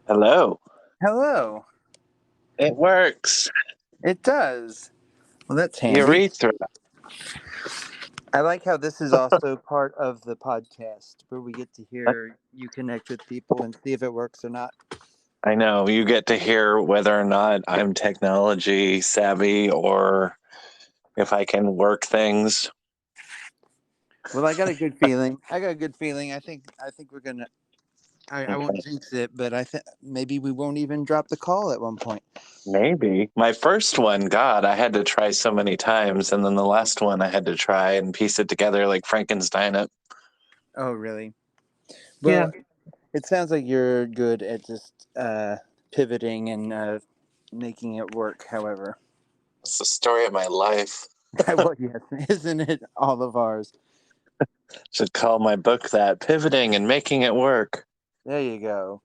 Hello. Hello. It works. It does. Well, that's handy. Urethra. I like how this is also part of the podcast where we get to hear you connect with people and see if it works or not. I know you get to hear whether or not I'm technology savvy or if I can work things. Well, I got a good feeling. I think we're gonna. I won't Okay. jinx it, but I think maybe we won't even drop the call at one point. Maybe. My first one, God, I had to try so many times. And then the last one, I had to try and piece it together like Frankenstein it. Oh, really? Yeah. Well, it sounds like you're good at just pivoting and making it work. However, It's the story of my life. well, yes, isn't it all of ours? Should call my book that Pivoting and Making It Work. There you go.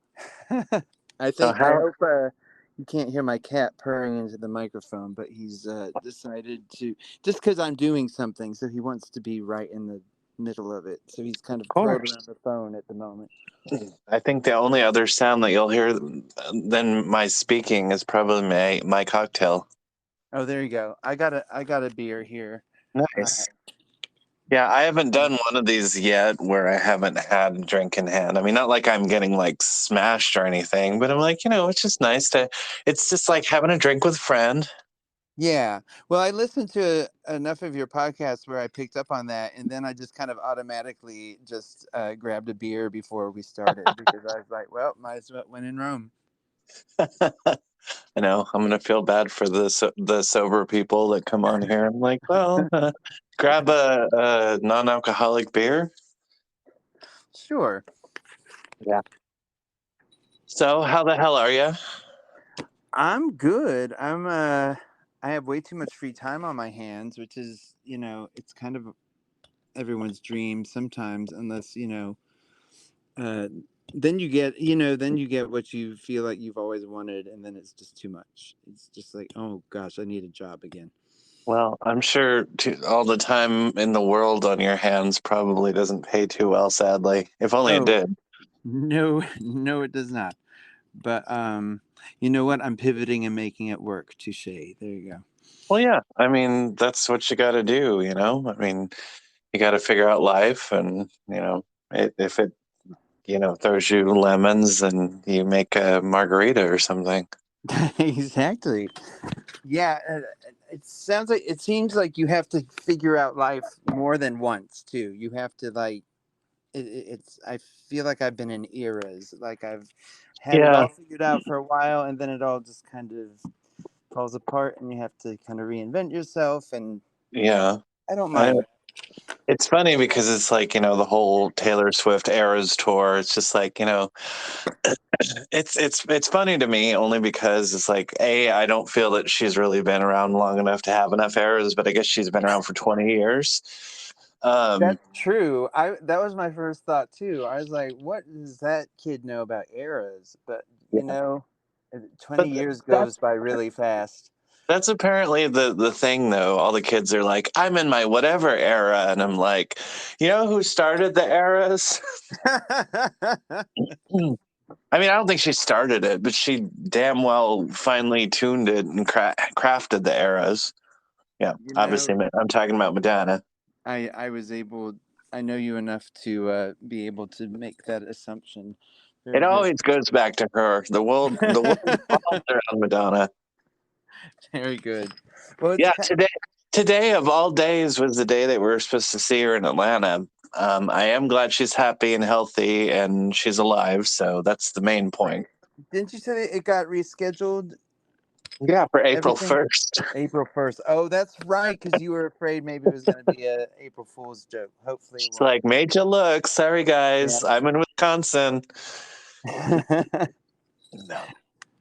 So, I how? hope you can't hear my cat purring into the microphone, but he's decided to just because I'm doing something, so he wants to be right in the middle of it. So he's kind of Of curled course. around the phone at the moment. I think the only other sound that you'll hear than my speaking is probably my cocktail. Oh, there you go. I got a beer here. Uh, Nice. Yeah, I haven't done one of these yet where I haven't had a drink in hand. I mean, not like I'm getting like smashed or anything, but I'm like, it's just nice to, it's just like having a drink with a friend. yeah. Well, I listened to enough of your podcasts where I picked up on that, and then I just kind of automatically just grabbed a beer before we started because I was like, well, might as well win in Rome. I know I'm gonna feel bad for the sober people that come on here. I'm like, well, grab a non-alcoholic beer. Sure. Yeah. So, how the hell are you? I'm good. I have way too much free time on my hands, which is, it's kind of everyone's dream sometimes unless, uh then you get what you feel like you've always wanted and then it's just too much. It's just like, oh gosh, I need a job again. Well, I'm sure all the time in the world on your hands probably doesn't pay too well, sadly. If only it Oh, did. no, no it does not. But you know what? I'm pivoting and making it work. Touche. There you go. Well, yeah. I mean, that's what you got to do, you know? I mean, you got to figure out life and, if it, throws you lemons and you make a margarita or something. Exactly. Yeah, it seems like you have to figure out life more than once too. You have to like it's I feel like I've been in eras. Like I've had it Yeah. all figured out for a while and then it all just kind of falls apart and you have to kind of reinvent yourself and Yeah. I don't I, mind that. it's funny because it's like, the whole Taylor Swift Eras tour. It's just like, it's funny to me only because it's like I don't feel that she's really been around long enough to have enough eras, but I guess she's been around for 20 years. Um, That's true. I That was my first thought too. I was like, what does that kid know about eras? But yeah, 20 but years goes that's by really fast. that's apparently the thing though. All the kids are like, I'm in my whatever era, and I'm like, you know who started the eras? I mean, I don't think she started it, but she damn well finely tuned it and crafted the eras. Yeah, you obviously, know, I'm talking about Madonna. I was able. I know you enough to be able to make that assumption. It Very good. always goes back to her. The world revolves around Madonna. Very good. Well, it's Yeah, kind. today of all days was the day that we were supposed to see her in Atlanta. I am glad she's happy and healthy and she's alive, so that's the main Right. point. Didn't you say it got rescheduled? Yeah, for April Everything 1st. April 1st. Oh, that's right. Because you were afraid maybe it was going to be a April Fool's joke. Hopefully, it She's won't. like, made you look. Sorry, Yeah. guys. I'm in Wisconsin. No,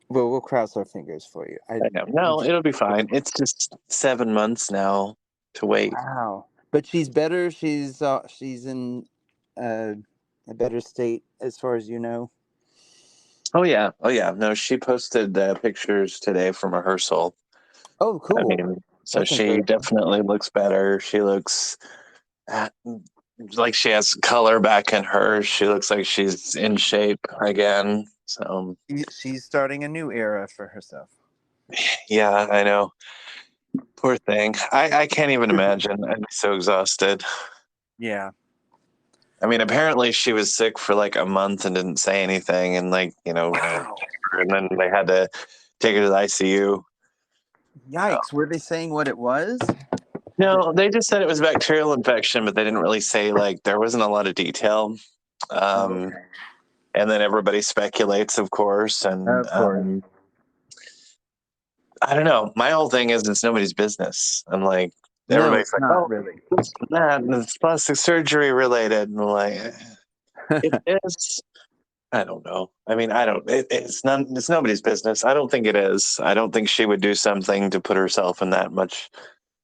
Well, we'll cross our fingers for you. I know. No, it'll be fine. It's just 7 months now to wait. Wow. But she's better. She's in uh, a better state as far as you know. Oh, yeah. Oh, yeah. No, she posted pictures today from rehearsal. Oh, I cool. mean, so That's she encouraging. definitely looks better. She looks uh, like she has color back in her. She looks like she's in shape again. So She's starting a new era for herself. yeah, I know. Poor thing. I can't even imagine. I'd be so exhausted. Yeah. I mean, apparently she was sick for like a month and didn't say anything, and like Wow. and then they had to take her to the ICU. Yikes. Were they saying what it was? No, they just said it was bacterial infection, but they didn't really say like there wasn't a lot of detail. Oh, Um, okay. and then everybody speculates, of course, and Of course. I don't know. My whole thing is it's nobody's business. I'm like, No, everybody's it's like, not oh, really. this and that, and it's plastic surgery related. And I'm like, it is. I don't know. I mean, I don't. It's none. It's nobody's business. I don't think it is. I don't think she would do something to put herself in that much,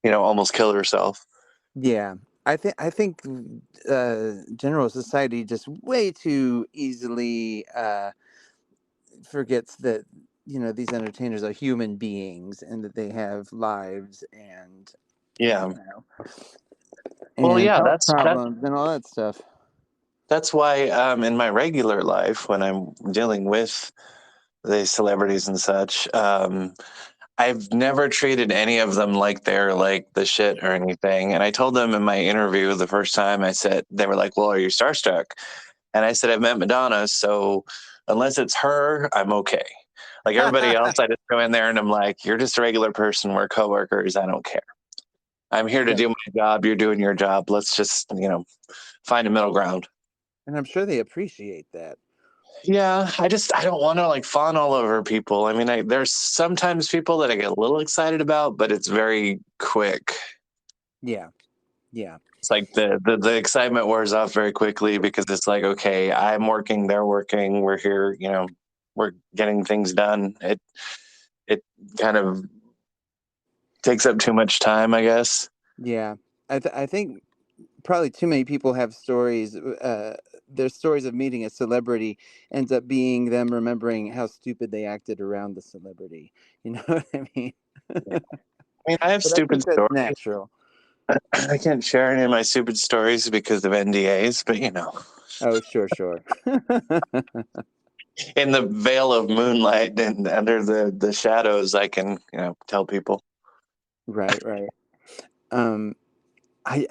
almost kill herself. Yeah. I think general society just way too easily forgets that these entertainers are human beings and that they have lives and Yeah. you know Well, and yeah. health That's problems and all that stuff. that's why in my regular life when I'm dealing with the celebrities and such, I've never treated any of them like they're like the shit or anything. And I told them in my interview the first time, I said, they were like, well, are you starstruck? And I said, I've met Madonna. So unless it's her, I'm okay. Like everybody else, I just go in there and I'm like, you're just a regular person. We're coworkers. I don't care. I'm here to Yeah. do my job. You're doing your job. Let's just, find a middle ground. And I'm sure they appreciate that. Yeah, I don't want to like fawn all over people. I mean, there's sometimes people that I get a little excited about, but it's very quick. Yeah. Yeah. It's like the excitement wears off very quickly because it's like, okay, I'm working, they're working, we're here, we're getting things done. It kind of takes up too much time, I guess. Yeah. I think probably too many people have stories. Their stories of meeting a celebrity ends up being them remembering how stupid they acted around the celebrity. You know what I mean? I mean, I have But I stupid think that's stories. natural. I can't share any of my stupid stories because of NDAs, but Oh, sure, sure. in the veil of moonlight and under the shadows, I can tell people. Right, right. Um, I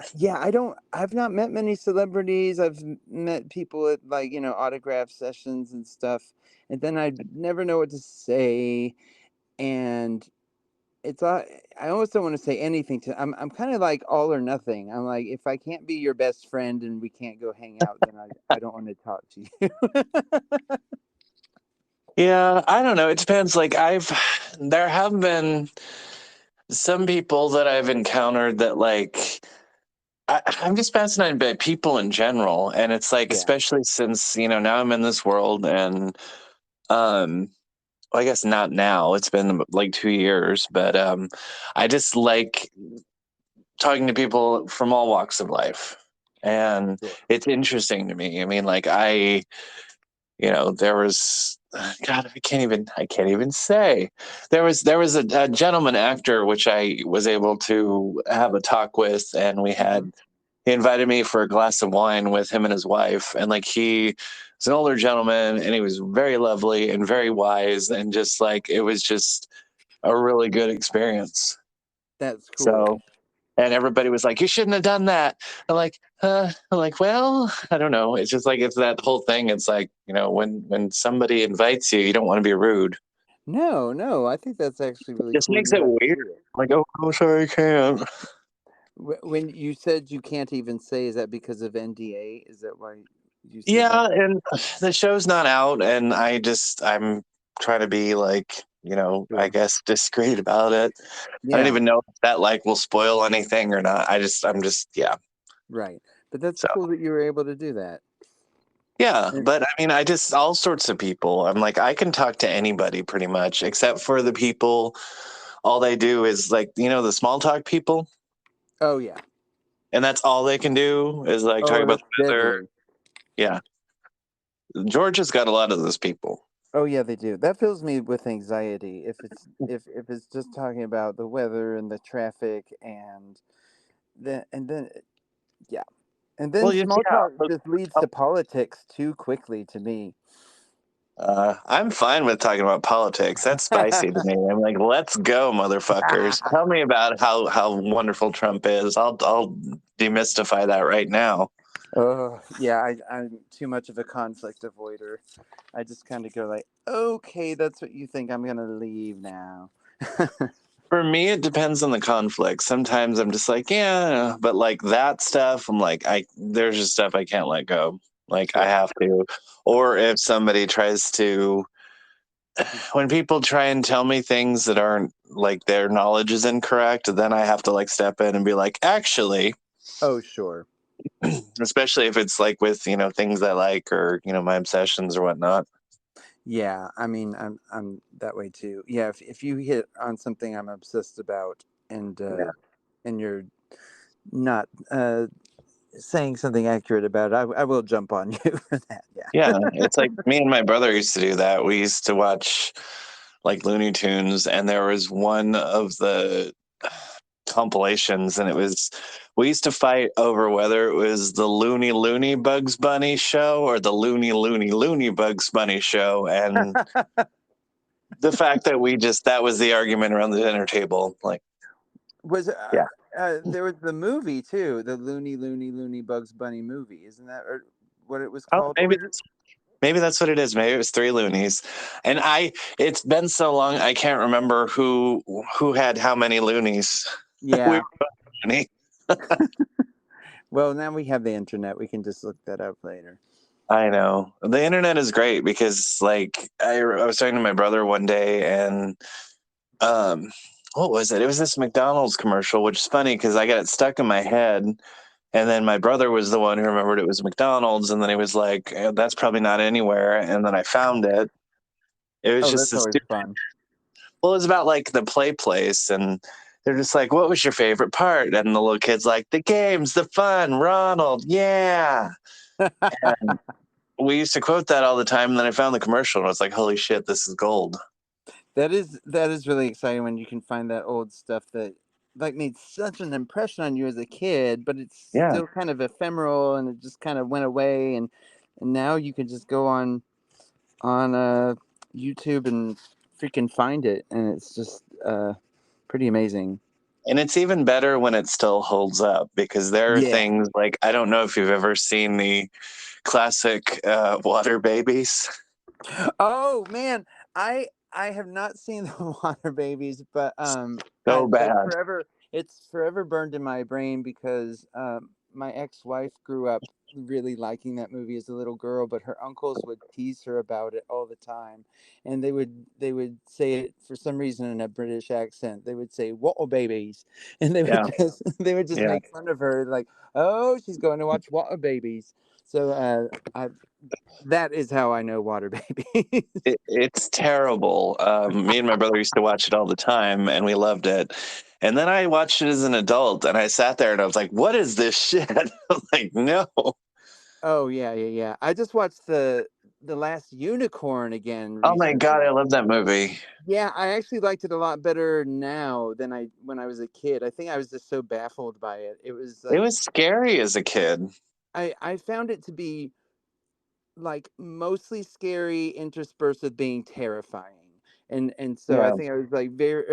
don't. I've not met many celebrities. I've met people at like autograph sessions and stuff, and then I never know what to say, and it's I almost don't want to say anything to. I'm kind of like all or nothing. I'm like if I can't be your best friend and we can't go hang out, then I don't want to talk to you. Yeah, I don't know. It depends. Like there have been some people that I've encountered that like I'm just fascinated by people in general, and it's like Yeah. especially since now I'm in this world, and um, well, I guess not now. It's been like 2 years, but I just like talking to people from all walks of life, and Sure. it's interesting to me. I mean, like there was God, I can't even say there was a gentleman actor which I was able to have a talk with, and Hmm. he invited me for a glass of wine with him and his wife, and like he was an older gentleman, and he was very lovely and very wise, and just like it was just a really good experience. That's cool. So, and everybody was like, "You shouldn't have done that." I'm like, well, I don't know. It's just like it's that whole thing. It's like when somebody invites you, you don't want to be rude. No, no, I think that's actually really It just cool. makes You it got to weird. do it. Like, oh, sorry, I can't. When you said you can't even say, is that because of NDA? Is that why you said that? Yeah, and the show's not out, and I'm trying to be like, I Sure. guess discreet about it. I don't Yeah, even know if that like will spoil anything or not. I'm just, yeah. right. But that's So cool that you were able to do that. yeah, And- but I mean, I just all sorts of people. I'm like, I can talk to anybody pretty much, except for the people. All they do is like, the small talk people, oh yeah. and that's all they can do is like talk Oh, about that's the weather. deadly. Yeah, Georgia's got a lot of those people. Oh yeah, they do. That fills me with anxiety if it's just talking about the weather and the traffic and then yeah. And then Well, you small yeah. talk just leads to politics too quickly to me. I'm fine with talking about politics. That's spicy to me. I'm like, let's go, motherfuckers. Tell me about how wonderful Trump is. I'll demystify that right now. Oh, yeah, I'm too much of a conflict avoider. I just kind of go like, okay, that's what you think. I'm gonna leave now. For me, it depends on the conflict. Sometimes I'm just like, yeah, but like that stuff, I'm like, I there's just stuff I can't let go. Like I Sure. have to. Or if somebody tries to, when people try and tell me things that aren't like their knowledge is incorrect, then I have to like step in and be like, actually, Oh, sure. especially if it's like with, things I like or, my obsessions or whatnot. Yeah, I mean, I'm that way too. Yeah, if you hit on something I'm obsessed about, Yeah. and you're not saying something accurate about it, I will jump on you for that. Yeah. Yeah. It's like me and my brother used to do that. We used to watch like Looney Tunes, and there was one of the compilations, and we used to fight over whether it was the Looney Looney Bugs Bunny show or the Looney Looney Looney Bugs Bunny show. And the fact that that was the argument around the dinner table. Like, Was yeah. there was the movie too, the Looney Bugs Bunny movie, isn't that or what it was Oh, called? What was it? maybe that's what it is. Maybe it was three loonies. And it's been so long, I can't remember who had how many loonies. We were Yeah. loony. Well, now we have the internet. We can just look that up later. I know. The internet is great because like I was talking to my brother one day, and um what was it? It was this McDonald's commercial, which is funny because I got it stuck in my head. And then my brother was the one who remembered it was McDonald's, and then he was like, "That's probably not anywhere." And then I found it. It was Oh, just that's this. always fun. Well, it was about like the play place, and they're just like, "What was your favorite part?" And the little kid's like, "The games, the fun, Ronald, yeah." And we used to quote that all the time. And then I found the commercial, and I was like, "Holy shit, this is gold!" That is really exciting when you can find that old stuff that like made such an impression on you as a kid, but it's Yeah, still kind of ephemeral and it just kind of went away and now you can just go on YouTube and freaking find it and it's just pretty amazing. and it's even better when it still holds up because there are Yeah. things like I don't know if you've ever seen the classic Water Babies. Oh man, I have not seen the Water Babies, but So bad. it's forever burned in my brain because my ex-wife grew up really liking that movie as a little girl, but her uncles would tease her about it all the time, and they would say it for some reason in a British accent. They would say "Water Babies," and Yeah, they would just yeah. make fun of her, like, "Oh, she's going to watch Water Babies." So I that is how I know Water Babies. It's terrible. Me and my brother used to watch it all the time, and we loved it. And then I watched it as an adult, and I sat there and I was like, "What is this shit?" I'm like, no. Oh yeah, yeah, yeah. I just watched the Last Unicorn again Oh my god, I recently. love that movie. Yeah, I actually liked it a lot better now than I when I was a kid. I think I was just so baffled by it. It was It like was scary as a kid. I found it to be like mostly scary interspersed with being terrifying. And so I Yeah, think I was like very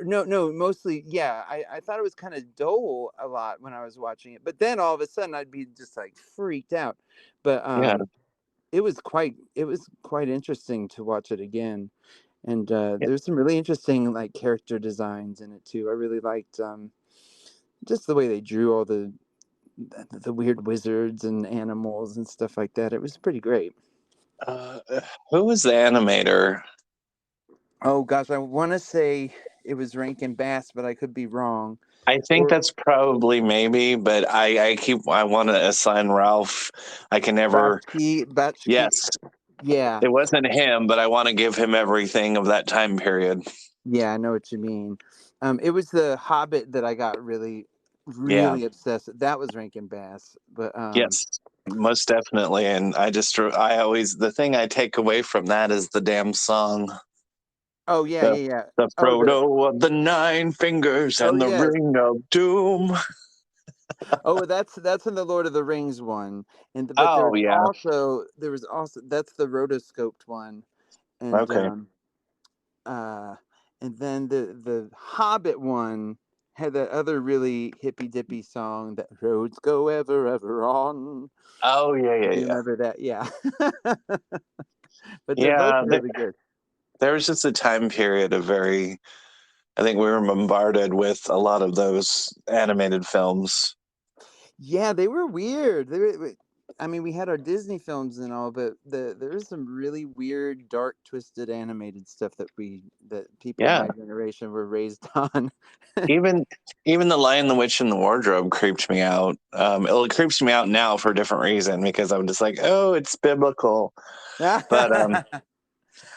no mostly yeah I thought it was kind of dull a lot when I was watching it but then all of a sudden I'd be just like freaked out but yeah. it was quite interesting to watch it again and there's some really interesting like character designs in it too. I really liked just the way they drew all the weird wizards and animals and stuff like that. It was pretty great. Uh, who was the animator? Oh gosh, I want to say it was Rankin Bass, but I could be wrong. I think Or that's probably maybe, but I want to assign Ralph. I can never. Batchkey. Yes, Yeah, it wasn't him, but I want to give him everything of that time period. yeah, I know what you mean. It was the Hobbit that I got really, Yeah. really obsessed with. That was Rankin Bass, but Yes, most definitely. And I always, the thing I take away from that is the damn song. oh yeah, The, yeah, yeah. the Oh Frodo of the Nine Fingers oh and the yes. Ring of Doom. Oh, that's in the Lord of the Rings one, but Oh, yeah. there was also that's the rotoscoped one. and Okay. uh, and then the Hobbit one had that other really hippy dippy song, that roads go ever ever on. Oh yeah, yeah, Do you yeah. remember that? Yeah. But they're both Yeah, really good. there was just a time period of very, I think we were bombarded with a lot of those animated films. Yeah, they were weird. I mean, we had our Disney films and all, but there was some really weird, dark, twisted animated stuff that people Yeah. my generation were raised on. Even even The Lion, the Witch, and the Wardrobe creeped me out. It creeps me out now for a different reason because I'm just like, oh, it's biblical. But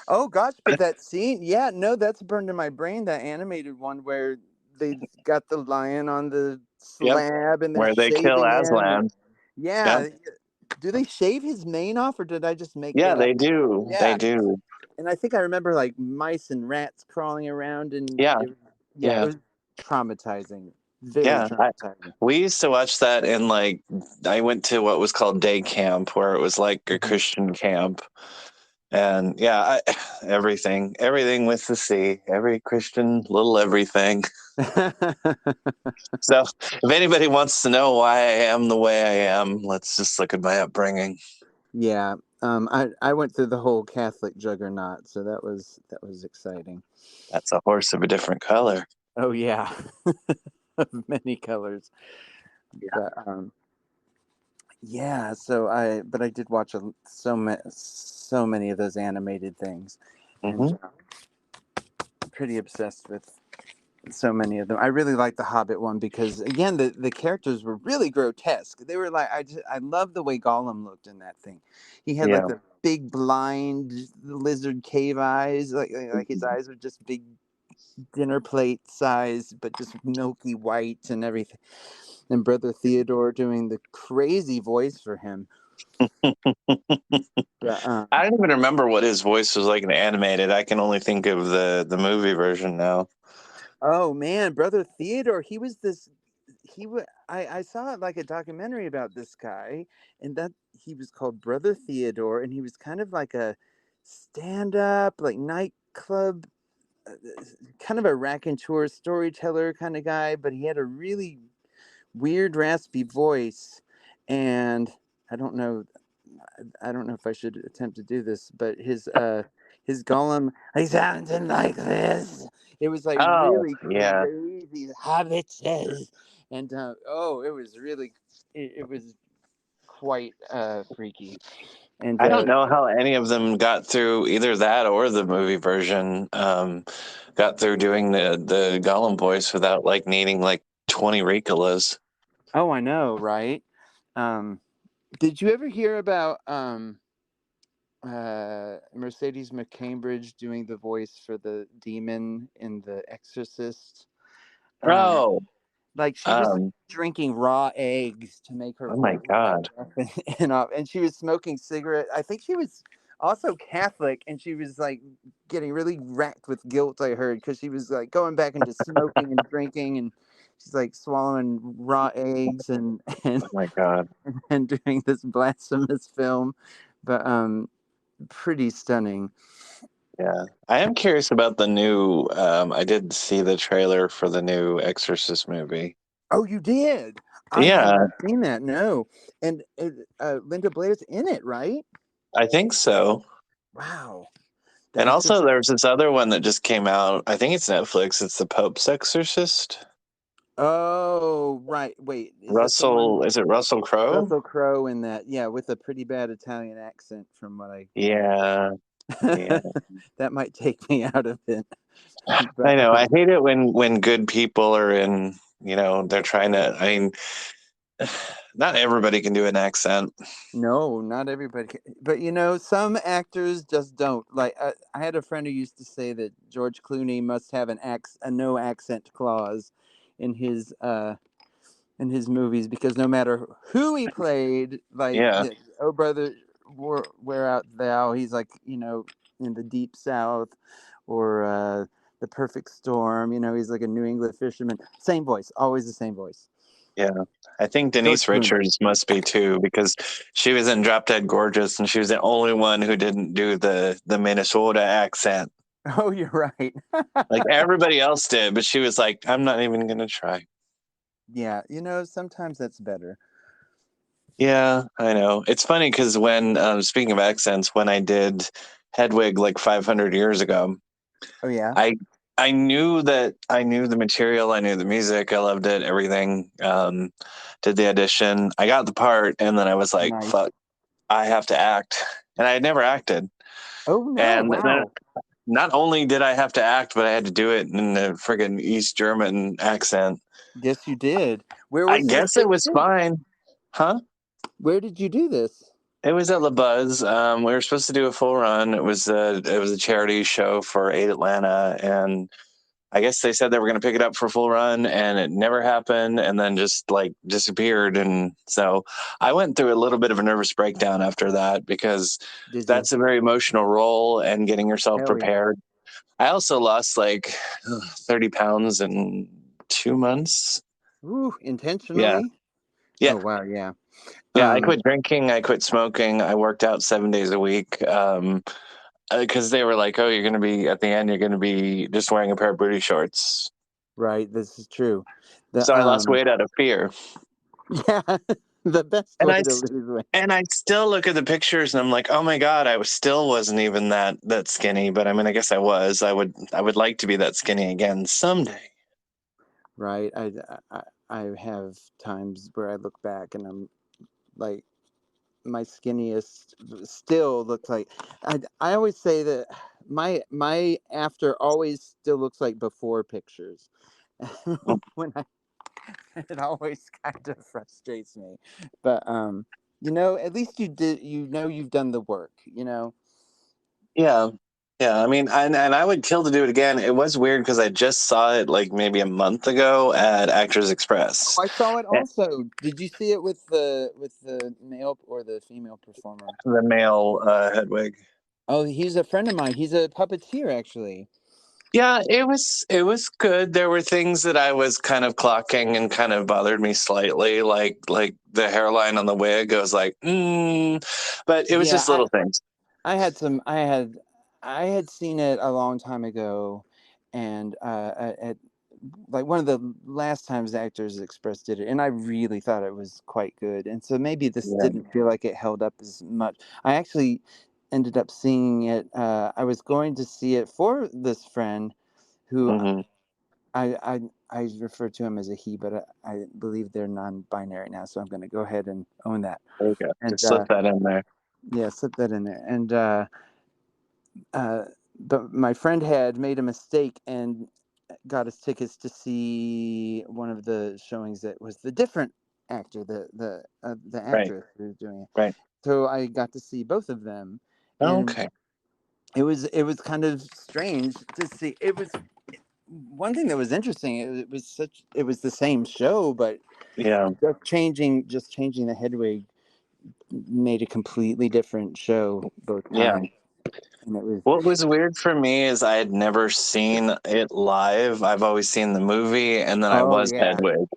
Oh gosh, but that scene, yeah, no, that's burned in my brain. That animated one where they got the lion on the yep, slab and they're where they kill shaving him. Aslan. Yep. Yeah, do they shave his mane off, or did I just make Yeah, that up? they do. They Yeah, do. and I think I remember like mice and rats crawling around, Yeah, yeah, it yeah, was traumatizing, very yeah. traumatizing. We used to watch that in like I went to what was called day camp, where it was like a Mhm. Christian camp, and yeah, everything with the sea, every Christian little everything. So if anybody wants to know why I am the way I am, let's just look at my upbringing. Yeah, I went through the whole Catholic juggernaut, so that was exciting. That's a horse of a different color. Oh yeah, of many colors. Yeah. But yeah. But I did watch so many of those animated things, and Hmm. pretty obsessed with so many of them. I really like the Hobbit one because again, the characters were really grotesque. They were like I love the way Gollum looked in that thing. He had like Yeah. the big blind lizard cave eyes, like his eyes were just big dinner plate size, but just milky white and everything. And Brother Theodore doing the crazy voice for him. But I don't even remember what his voice was like in animated. I can only think of the movie version now. oh man, Brother Theodore, he was this. I saw like a documentary about this guy, and that he was called Brother Theodore, and he was kind of like a stand-up, like nightclub, kind of a raconteur storyteller kind of guy, but he had a really weird raspy voice, and I don't know I don't know if I should attempt to do this, but his Gollum, he sounded like this. It was like Oh, really yeah. crazy. Hobbit says, and oh, it was really it was quite freaky. And I don't know how any of them got through either that or the movie version. Got through doing the Gollum voice without like needing like 20 Ricolas. oh, I know, right? Um, did you ever hear about Mercedes McCambridge doing the voice for the demon in The Exorcist? Um, Oh, like she was um, drinking raw eggs to make her oh my voice sound God. rough and she was smoking cigarette. I think she was also Catholic, and she was like getting really racked with guilt. I heard because she was like going back into smoking and drinking, and she's like swallowing raw eggs and Oh my God. and doing this blasphemous film, but pretty stunning. Yeah. I am curious about the new, I did see the trailer for the new Exorcist movie. Oh, you did? I have Yeah, not seen that. No, and Linda Blair's in it, right? I think so. Wow. The And also, Exorcist. there's this other one that just came out. I think it's Netflix. It's the Pope's Exorcist. Oh, right. Wait, is that the one? Is it Russell Crowe? Russell Crowe in that? Yeah, with a pretty bad Italian accent, from what I gather. Yeah, yeah. That might take me out of it. I But know. I hate it when good people are in. They're trying to. I mean, not everybody can do an accent. no, not everybody. But some actors just don't. Like I had a friend who used to say that George Clooney must have a no accent clause in his movies, because no matter who he played, like Yeah, oh brother, where out thou, he's like in the deep south, or the perfect storm, he's like a New England fisherman, same voice, always the same voice. Yeah. I think George Denise Clooney. Richards must be too, because she was in Drop Dead Gorgeous and she was the only one who didn't do the Minnesota accent. Oh, you're right. Like everybody else did, but she was like, I'm not even gonna try. Yeah, sometimes that's better. Yeah, I know. It's funny because when speaking of accents, when I did Hedwig like 500 years ago, Oh yeah, I I knew that I knew the material, I knew the music, I loved it, everything. Did the audition, I got the part, and then I was like, nice. "Fuck, I have to act," and I had never acted. Oh no, And then wow. not only did I have to act, but I had to do it in the friggin' East German accent. Yes, you did. Where I was this guess it was picture? fine, huh? Where did you do this? It was at La Buzz. We were supposed to do a full run. It was a charity show for Aid Atlanta, and I guess they said they were going to pick it up for full run, and it never happened, and then just like disappeared. And so I went through a little bit of a nervous breakdown after that because Did you? that's a very emotional role, and getting yourself Hell yeah. prepared. I also lost like 30 pounds in 2 months. Ooh, Yeah, intentionally? yeah, Oh wow, yeah. yeah. I Um, quit drinking. I quit smoking. I worked out 7 days a week. Because they were like, "Oh, you're going to be at the end. You're going to be just wearing a pair of booty shorts." right, this is true. The So I lost weight out of fear, yeah, the best and way I to s- lose weight. and I still look at the pictures and I'm like, "Oh my God, still wasn't even that skinny." But I mean, I guess I was. I would like to be that skinny again someday. Right. I have times where I look back and I'm like my skinniest still looks like I always say that my after always still looks like before pictures. when I It always kind of frustrates me. But at least you've done the work. Yeah. Yeah, I mean, and I would kill to do it again. It was weird because I just saw it like maybe a month ago at Actors Oh, Express. I saw it Eh, also. Did you see it with the male or the female performer? The male Hedwig. Oh, he's a friend of mine. He's a puppeteer, actually. Yeah, it was good. There were things that I was kind of clocking and kind of bothered me slightly, like the hairline on the wig. I was like, but it was Yeah, just little things. I had some. I had seen it a long time ago, and at like one of the last times Actors Express did it, and I really thought it was quite good. And so maybe this Yeah. didn't feel like it held up as much. I actually ended up seeing it. I was going to see it for this friend who Hmm. I refer to him as a he, but I believe they're non-binary now, so I'm going to go ahead and own that. There you go. And Just slip that in there. yeah, slip that in there. And uh, but my friend had made a mistake and got us tickets to see one of the showings that was the different actor, the Right. actress who was doing it. Right. So I got to see both of them, and Okay. it was kind of strange to see. It was one thing that was interesting. It was the same show, but Yeah. just changing the Hedwig made a completely different show both Yeah. times, and it was What was weird for me is I had never seen it live. I've always seen the movie, and then I oh was yeah, Hedwig,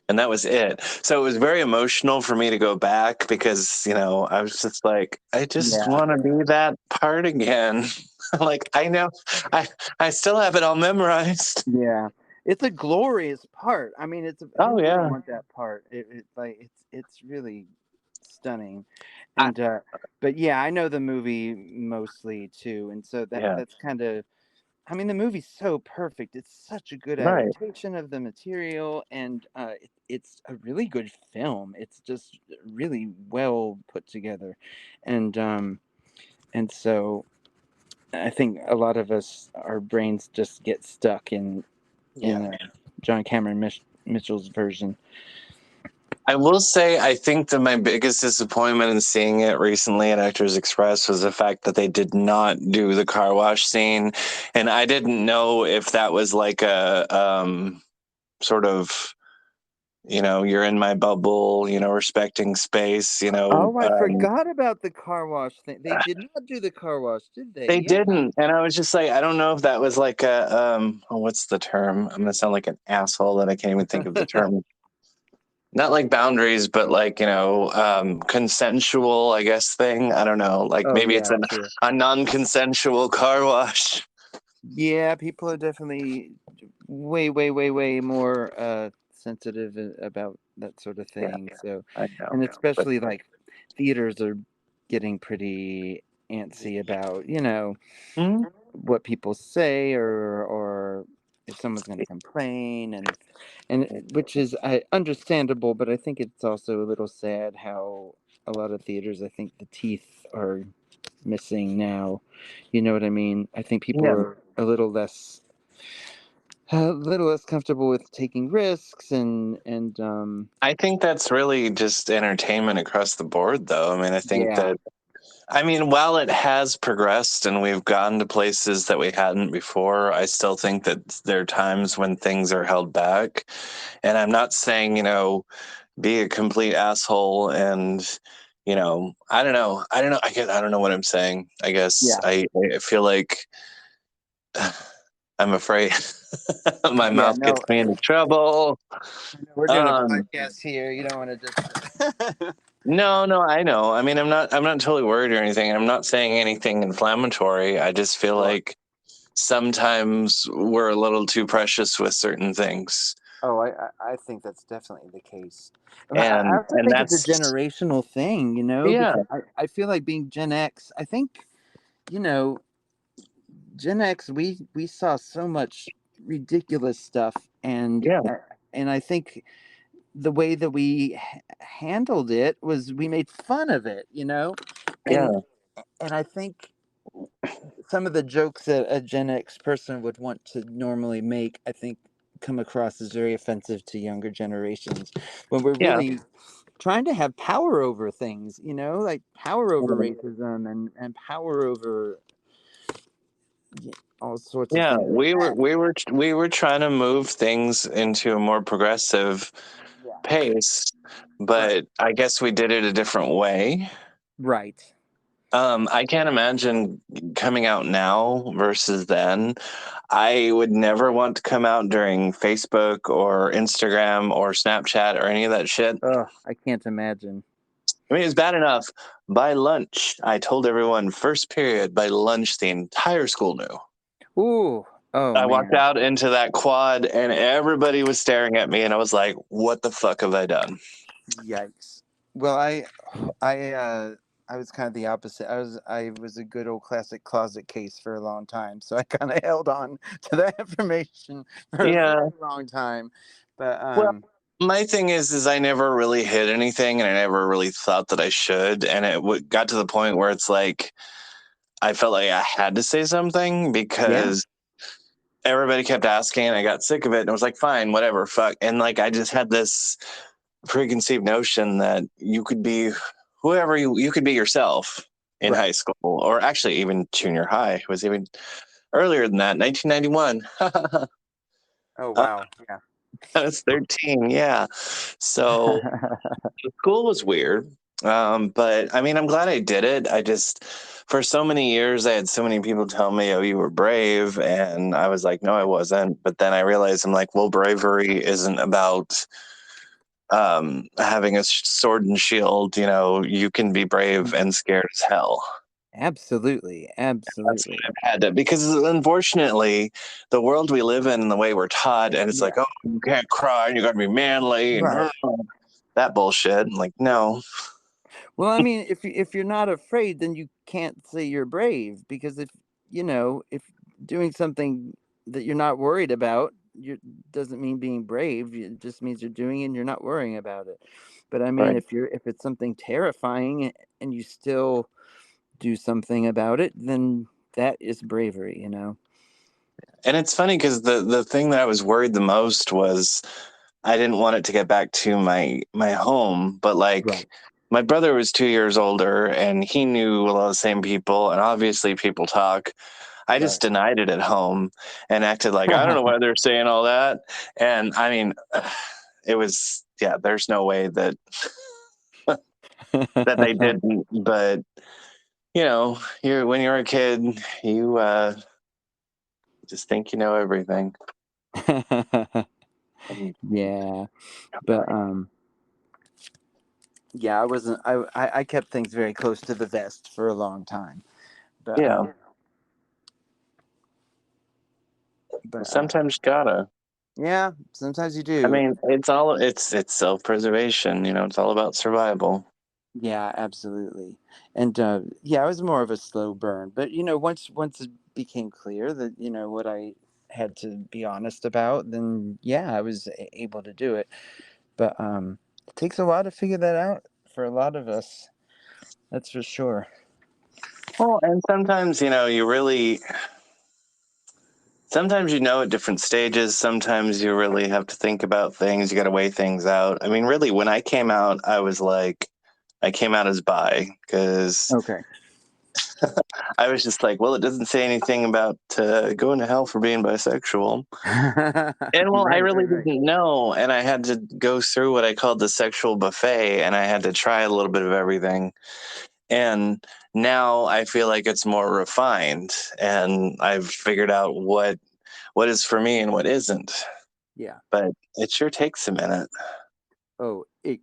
and that was it. So it was very emotional for me to go back because, I was just like, I just yeah, want to be that part again. Like I know, I I still have it all memorized. yeah. It's a glorious part. I mean, who Oh wouldn't yeah, want that part? It's really stunning, I, and but yeah, I know the movie mostly too, and so yeah, that's kind of. I mean, the movie's so perfect. It's such a good right, adaptation of the material, and it's a really good film. It's just really well put together, and so I think a lot of us, our brains just get stuck in yeah. John Cameron Mitchell's version. I will say, I think that my biggest disappointment in seeing it recently at Actors Express was the fact that they did not do the car wash scene, and I didn't know if that was like a sort of, you're in my bubble, respecting space. Oh, I forgot about the car wash thing. They did not do the car wash, did they? They Yeah. didn't, and I was just like, I don't know if that was like what's the term? I'm gonna sound like an asshole that I can't even think of the term. not like boundaries, but like, consensual, I guess, thing. I don't know. Like Oh maybe it's yeah, sure. a non-consensual car wash. Yeah, people are definitely way, way, way, way more sensitive about that sort of Yeah, thing. So, I know. and But especially like theaters are getting pretty antsy about, Mhm. what people say or if someone's going to complain and which is understandable, but I think it's also a little sad how a lot of theaters, I think the teeth are missing now. You know what I mean? I think people Yeah, are a little less comfortable with taking risks and I think that's really just entertainment across the board, though. I mean, yeah. while it has progressed and we've gotten to places that we hadn't before, I still think that there are times when things are held back. And I'm not saying, be a complete asshole and, I don't know. I don't know. I don't know what I'm saying. I guess Yeah. I feel like I'm afraid my Yeah, mouth gets no, me into trouble. we're doing a Um, podcast here. You don't want to just No, no, I know. I mean, I'm not totally worried or anything. I'm not saying anything inflammatory. I just feel Sure. like sometimes we're a little too precious with certain things. Oh, I think that's definitely the case. I And also and think it's a that's generational thing, yeah, because I feel like being Gen X, I think, you know, Gen X, we saw so much ridiculous stuff, yeah, and I think the way that we handled it was we made fun of it, and yeah, and I think some of the jokes that a Gen X person would want to normally make, I think, come across as very offensive to younger generations when we're yeah. really trying to have power over things, like power over racism and power over all sorts of Yeah, things like that. we were trying to move things into a more progressive Yeah. pace, Right. but I guess we did it a different way. Right. I can't imagine coming out now versus then. I would never want to come out during Facebook or Instagram or Snapchat or any of that shit. Oh, I can't imagine. I mean, it's bad enough. By lunch, I told everyone first period, by lunch, the entire school knew. Ooh. Oh I walked man. out into that quad and everybody was staring at me, and I was like, what the fuck have I done? Yikes. Well, I was kind of the opposite. I was a good old classic closet case for a long time, so I kind of held on to that information for a Yeah. very long time. But Well, my thing is I never really hid anything, and I never really thought that I should. And got to the point where it's like, I felt like I had to say something yeah, because everybody kept asking and I got sick of it and I was like, fine, whatever, fuck. And like I just had this preconceived notion that you could be whoever you could be yourself in right. high school or actually even junior high. It was even earlier than that, 1991. Oh I wow, yeah. was 13, yeah. So school was weird. But I mean, I'm glad I did it. I just, for so many years, I had so many people tell me, oh, you were brave. And I was like, no, I wasn't. But then I realized I'm like, well, bravery isn't about having a sword and shield. You can be brave and scared as hell. Absolutely, That's what absolutely. I've had to, because unfortunately, the world we live in and the way we're taught, and it's like, Yeah, oh, you can't cry, and you got to be manly, and right. that bullshit. I'm like, no, Well, I mean, if you're not afraid, then you can't say you're brave because if doing something that you're not worried about, you doesn't mean being brave. It just means you're doing it and you're not worrying about it. But I mean, right. if it's something terrifying and you still do something about it, then that is bravery. And it's funny because the thing that I was worried the most was I didn't want it to get back to my home, but like Right. my brother was 2 years older and he knew a lot of the same people, and obviously people talk. I just Right. denied it at home and acted like I don't know why they're saying all that. And I mean, it was yeah. There's no way that they didn't, but you're when you're a kid, you just think you know everything. And Yeah, not but really. Yeah, I wasn't. I kept things very close to the vest for a long time, but Yeah. but Sometimes you gotta. yeah, sometimes you I do. mean, it's self-preservation, it's all about survival. Yeah, absolutely. And yeah, I was more of a slow burn, but once it became clear that what I had to be honest about, then yeah, I was able to do it. But it takes a while to figure that out for a lot of us. That's for sure. Well, and sometimes, sometimes at different stages, sometimes you really have to think about things, you got to weigh things out. I mean, really, when I came out, I came out as bi because Okay. I was just like, well, it doesn't say anything about going to hell for being bisexual. And well, I Right, really right, right. didn't know. And I had to go through what I called the sexual buffet, and I had to try a little bit of everything. And now I feel like it's more refined, and I've figured out what is for me and what isn't. Yeah. But it sure takes a minute. Oh, it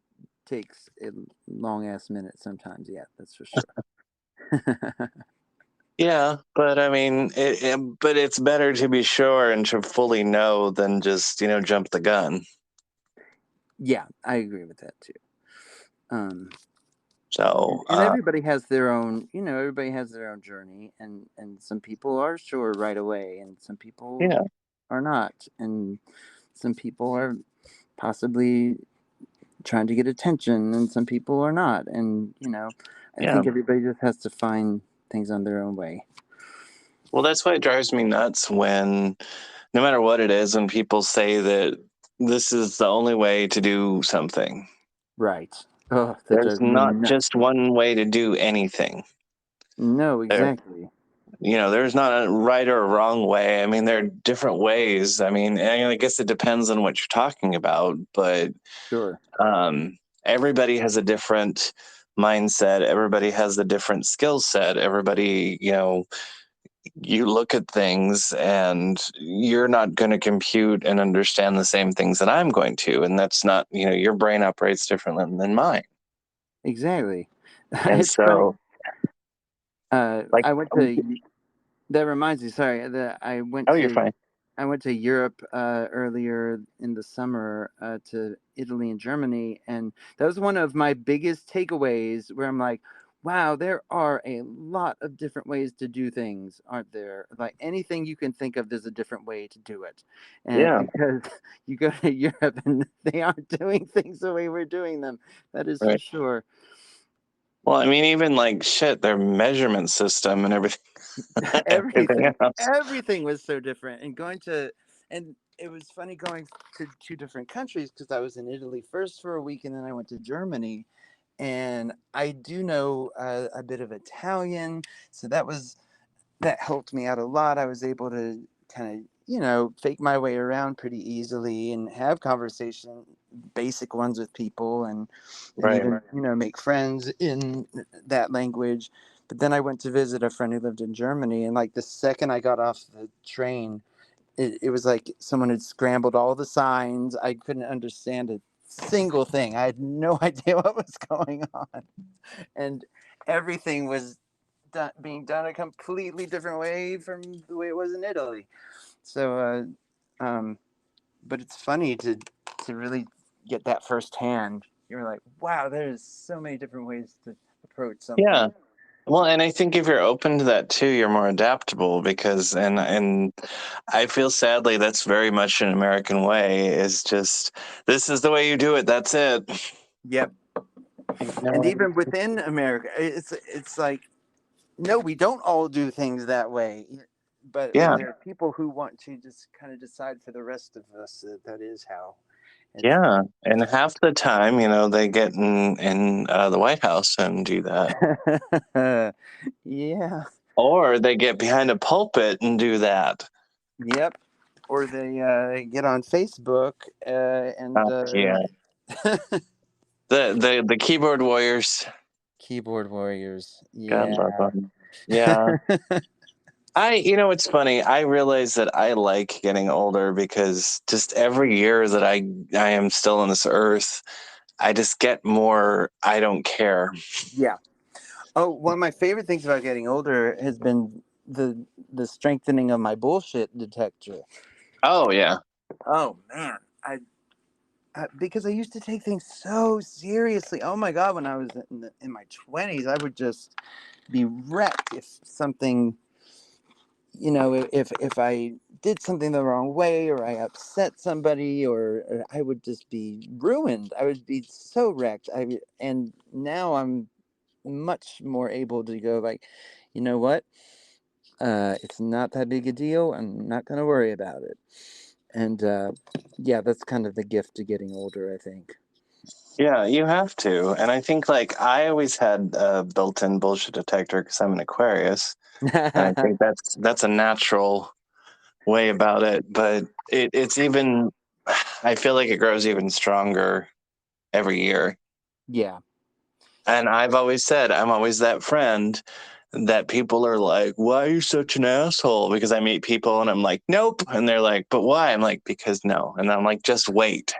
takes a long ass minute sometimes. Yeah, that's for sure. Yeah, but I mean, but it's better to be sure and to fully know than just jump the gun. Yeah, I agree with that too. Um, and, So and everybody has their own, everybody has their own journey, and some people are sure right away, and some people yeah, are not, and some people are possibly trying to get attention, and some people are not, and I yeah. think everybody just has to find things on their own way. Well, that's why it drives me nuts when, no matter what it is, when people say that this is the only way to do something. Right. Oh, that There's drives me not nuts. just one way to do anything. No, There, exactly. there's not a right or a wrong way. I mean, there are different ways. I mean, and I guess it depends on what you're talking about, but Sure. everybody has a different mindset. Everybody has a different skill set. Everybody, you look at things and you're not going to compute and understand the same things that I'm going to. And that's not, your brain operates differently than mine. Exactly. And It's funny. so, like, I went to. That reminds me. Sorry, that oh, you're fine. I went to Europe earlier in the summer to Italy and Germany, and that was one of my biggest takeaways. Where I'm like, wow, there are a lot of different ways to do things, aren't there? Like anything you can think of, there's a different way to do it, and Yeah. because you go to Europe and they aren't doing things the way we're doing them, that is for Right. sure. Well, I mean, even like shit, their measurement system and everything, everything everything else. everything was so different, and it was funny going to two different countries because I was in Italy first for a week and then I went to Germany, and I do know a bit of Italian, so that helped me out a lot. I was able to kind of fake my way around pretty easily and have conversation, basic ones with people, and Right. even make friends in that language. But then I went to visit a friend who lived in Germany, and like the second I got off the train, it was like someone had scrambled all the signs. I couldn't understand a single thing. I had no idea what was going on, and everything was being done a completely different way from the way it was in Italy. So, but it's funny to really get that firsthand. You're like, wow, there's so many different ways to approach Yeah. something. Well, and I think if you're open to that too, you're more adaptable because, and I feel sadly that's very much an American way. Is just this is the way you do it. That's it. Yep. You And know? even within America, it's like, no, we don't all do things that way. But Yeah. there are people who want to just kind of decide for the rest of us that that is how it's Yeah. And half the time, they get in the White House and do that, done. Yeah. or they get behind a pulpit and do that. Yep. Or they get on Facebook and Yeah. The keyboard warriors. keyboard warriors. God love Yeah. them. Yeah. It's funny. I realize that I like getting older because just every year that I am still on this earth, I just get more, I don't care. Yeah. Oh, one of my favorite things about getting older has been the strengthening of my bullshit detector. Oh yeah. Oh man, because I used to take things so seriously. Oh my god, when I was in my 20s, I would just be wrecked if something, if I did something the wrong way or I upset somebody or I would just be ruined. I would be so wrecked. And now I'm much more able to go like, you know what? It's not that big a deal. I'm not going to worry about it. And yeah, that's kind of the gift to getting older, I think. Yeah, you have to. And I think like I always had a built-in bullshit detector because I'm an Aquarius, and I think that's a natural way about it. But it's even, I feel like it grows even stronger every year. Yeah. And I've always said I'm always that friend that people are like, "Why are you such an asshole?" Because I meet people and I'm like, "Nope," and they're like, "But why?" I'm like, "Because no," and I'm like, "Just wait."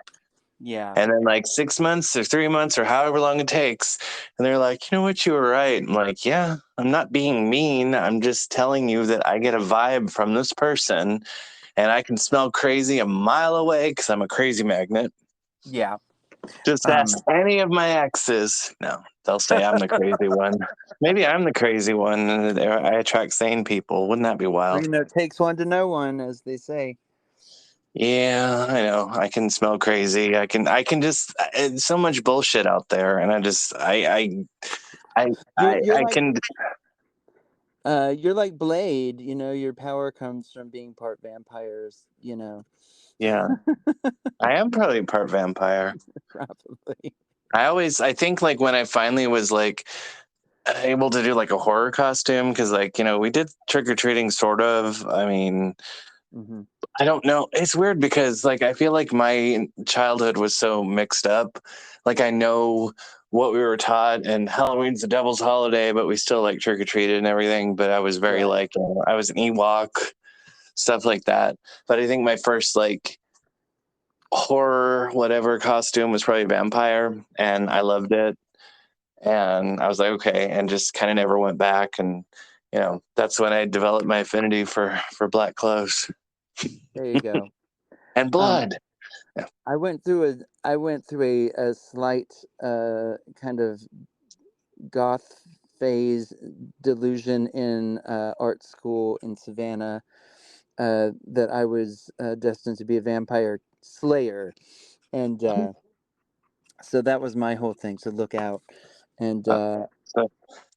Yeah. And then like 6 months or 3 months or however long it takes, and they're like, "You know what? You were right." I'm like, "Yeah, I'm not being mean. I'm just telling you that I get a vibe from this person, and I can smell crazy a mile away because I'm a crazy magnet." Yeah. Just ask Um, any of my exes. No, they'll say I'm the crazy one. Maybe I'm the crazy one, and I attract sane people. Wouldn't that be well, wild? it takes one to know one, as they say. Yeah, I know. I can smell crazy. I can just. It's so much bullshit out there, and I just. You're I like can. you're like Blade. Your power comes from being part vampires. Yeah, I am probably part vampire. Probably. I think like when I finally was like able to do like a horror costume because like we did trick or treating sort of. I mean, Hmm. I don't know. It's weird because like I feel like my childhood was so mixed up. Like I know what we were taught, and Halloween's the devil's holiday, but we still like trick or treated and everything. But I was very Right. like I was an Ewok, stuff like that. But I think my first like horror whatever costume was probably vampire, and I loved it. And I was like, okay, and just kind of never went back. And that's when I developed my affinity for black clothes There you go. and Um, blood. Yeah. I went through a slight kind of goth phase delusion in art school in Savannah, that I was destined to be a vampire slayer, and so that was my whole thing to look out, and So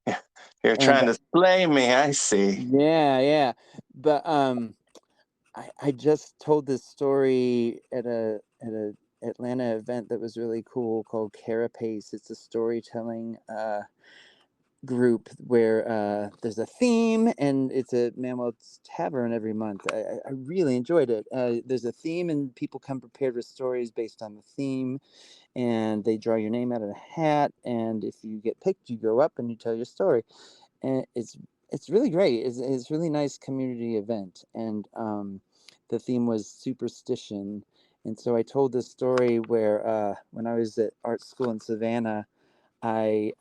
yeah, you're and trying to slay me. I see. yeah, yeah, but I just told this story at a Atlanta event that was really cool called Carapace. It's a storytelling group where there's a theme and it's a Mammoth's Tavern every month. I really enjoyed it. There's a theme and people come prepared with stories based on the theme, and they draw your name out of a hat, and if you get picked, you go up and you tell your story, and it's really great. It's a really nice community event, and the theme was superstition. And so I told this story where when I was at art school in Savannah, I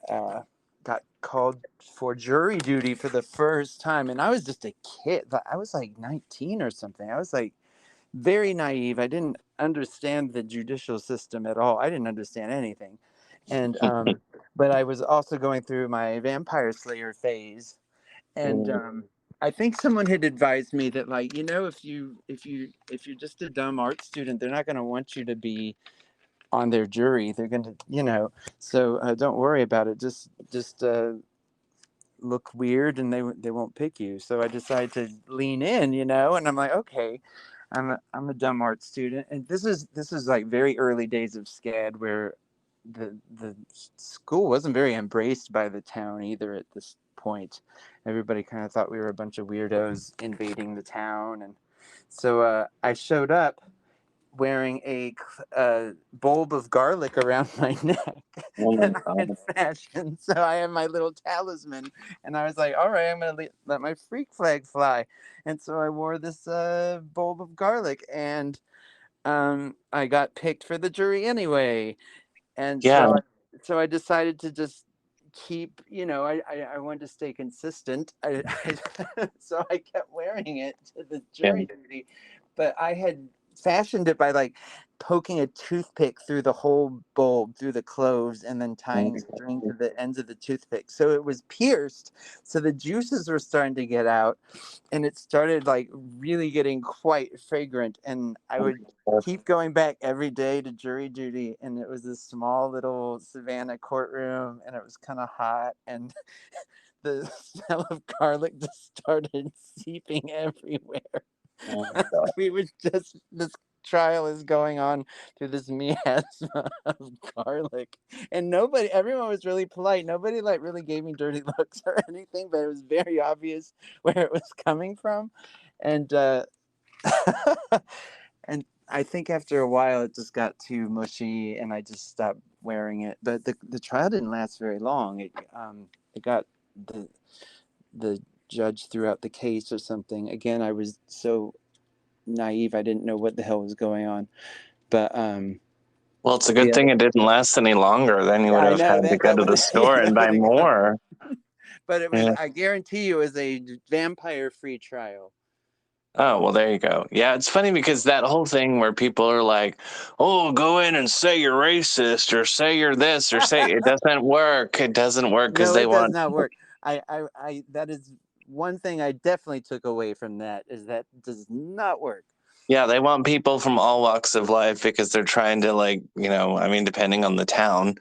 got called for jury duty for the first time, and I was just a kid. I was like 19 or something. I was like very naive. I didn't understand the judicial system at all. I didn't understand anything, and but I was also going through my vampire slayer phase, and I think someone had advised me that, like, if you're just a dumb art student, they're not going to want you to be on their jury. They're going to, so don't worry about it. Just look weird, and they won't pick you. So I decided to lean in, and I'm like, okay, I'm a dumb art student, and this is like very early days of SCAD, where the school wasn't very embraced by the town either at this point. Everybody kind of thought we were a bunch of weirdos invading the town, and so I showed up wearing a bulb of garlic around my neck, Oh my and I'm in god. fashion, so I have my little talisman, and I was like, all right, I'm gonna let my freak flag fly, and so I wore this bulb of garlic, and I got picked for the jury anyway, And Yeah. so I decided to just keep, I wanted to stay consistent. So I kept wearing it to the Yeah. jury duty, but I had fashioned it by like poking a toothpick through the whole bulb, through the cloves, and then tying string to the ends of the toothpick. So it was pierced. So the juices were starting to get out, and it started like really getting quite fragrant. And I would keep going back every day to jury duty, and it was this small little Savannah courtroom, and it was kind of hot, and the smell of garlic just started seeping everywhere. We were just this trial is going on through this miasma of garlic, and everyone was really polite. Nobody like really gave me dirty looks or anything, but it was very obvious where it was coming from. And and I think after a while it just got too mushy, and I just stopped wearing it. But the trial didn't last very long. It got the judge threw out the case or something. Again, I was so naive, I didn't know what the hell was going on. But Well, it's a good yeah, thing it didn't last any longer. Then you would I have know had to that go that to would the store and that buy would have gone. more. But it was, Yeah. I guarantee you, it was a vampire-free trial. Oh, well, there you go. Yeah, it's funny because that whole thing where people are like, oh, go in and say you're racist or say you're this or say it doesn't work. It doesn't work because No, they it does want, not work. I that is one thing I definitely took away from that, is that does not work. yeah, they want people from all walks of life because they're trying to, like, I mean, depending on the town,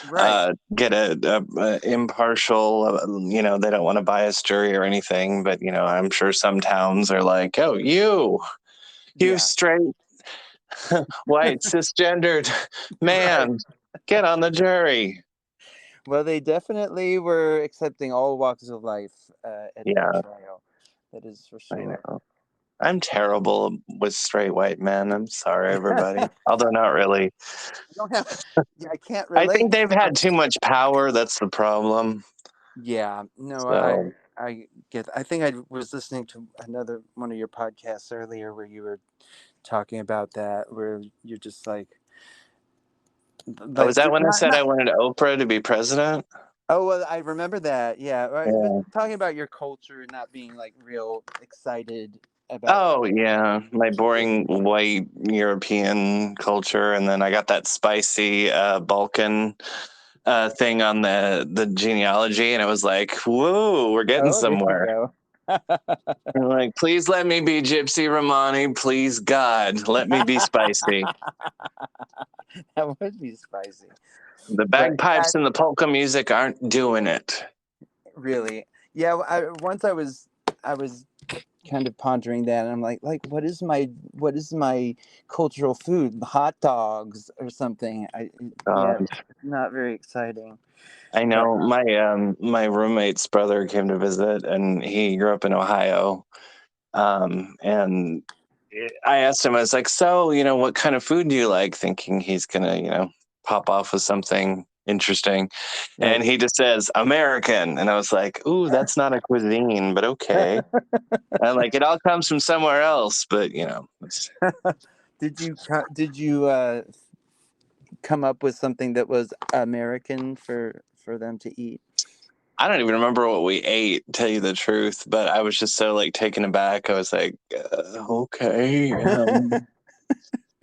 Right. get a impartial, they don't want a biased jury or anything. But, I'm sure some towns are like, oh, you Yeah. straight white cisgendered Right. man, get on the jury. Well, they definitely were accepting all walks of life at that Yeah, trial. That is for I sure. know. I'm terrible with straight white men. I'm sorry, everybody. Although not really. I don't have. Yeah, I can't I relate think they've so had much. too much power. That's the problem. Yeah, no, So I get. I think I was listening to another one of your podcasts earlier where you were talking about that, where you're just was like that when I said I not. wanted Oprah to be president? Oh well, I remember that. Yeah, right. But Yeah. talking about your culture not being like real excited about. Oh yeah, my boring white European culture, and then I got that spicy Balkan thing on the genealogy, and it was like, whoa, we're getting Oh, there you somewhere. go. And like, please let me be Gypsy Romani, please God, let me be spicy. That would be spicy. The But yeah, bagpipes and the polka music aren't doing it. really. Yeah, once I was kind of pondering that, and I'm like what is my cultural food? Hot dogs or something. Yeah, God. it's not very exciting. I But know my roommate's brother came to visit, and he grew up in Ohio. And I asked him, I was like, so, what kind of food do you like? Thinking he's gonna, pop off with something interesting. right. And he just says, American. And I was like, ooh, that's not a cuisine, but okay. And like, it all comes from somewhere else, but Did you come up with something that was American for them to eat? I don't even remember what we ate, to tell you the truth, but I was just so like taken aback. I was like, okay.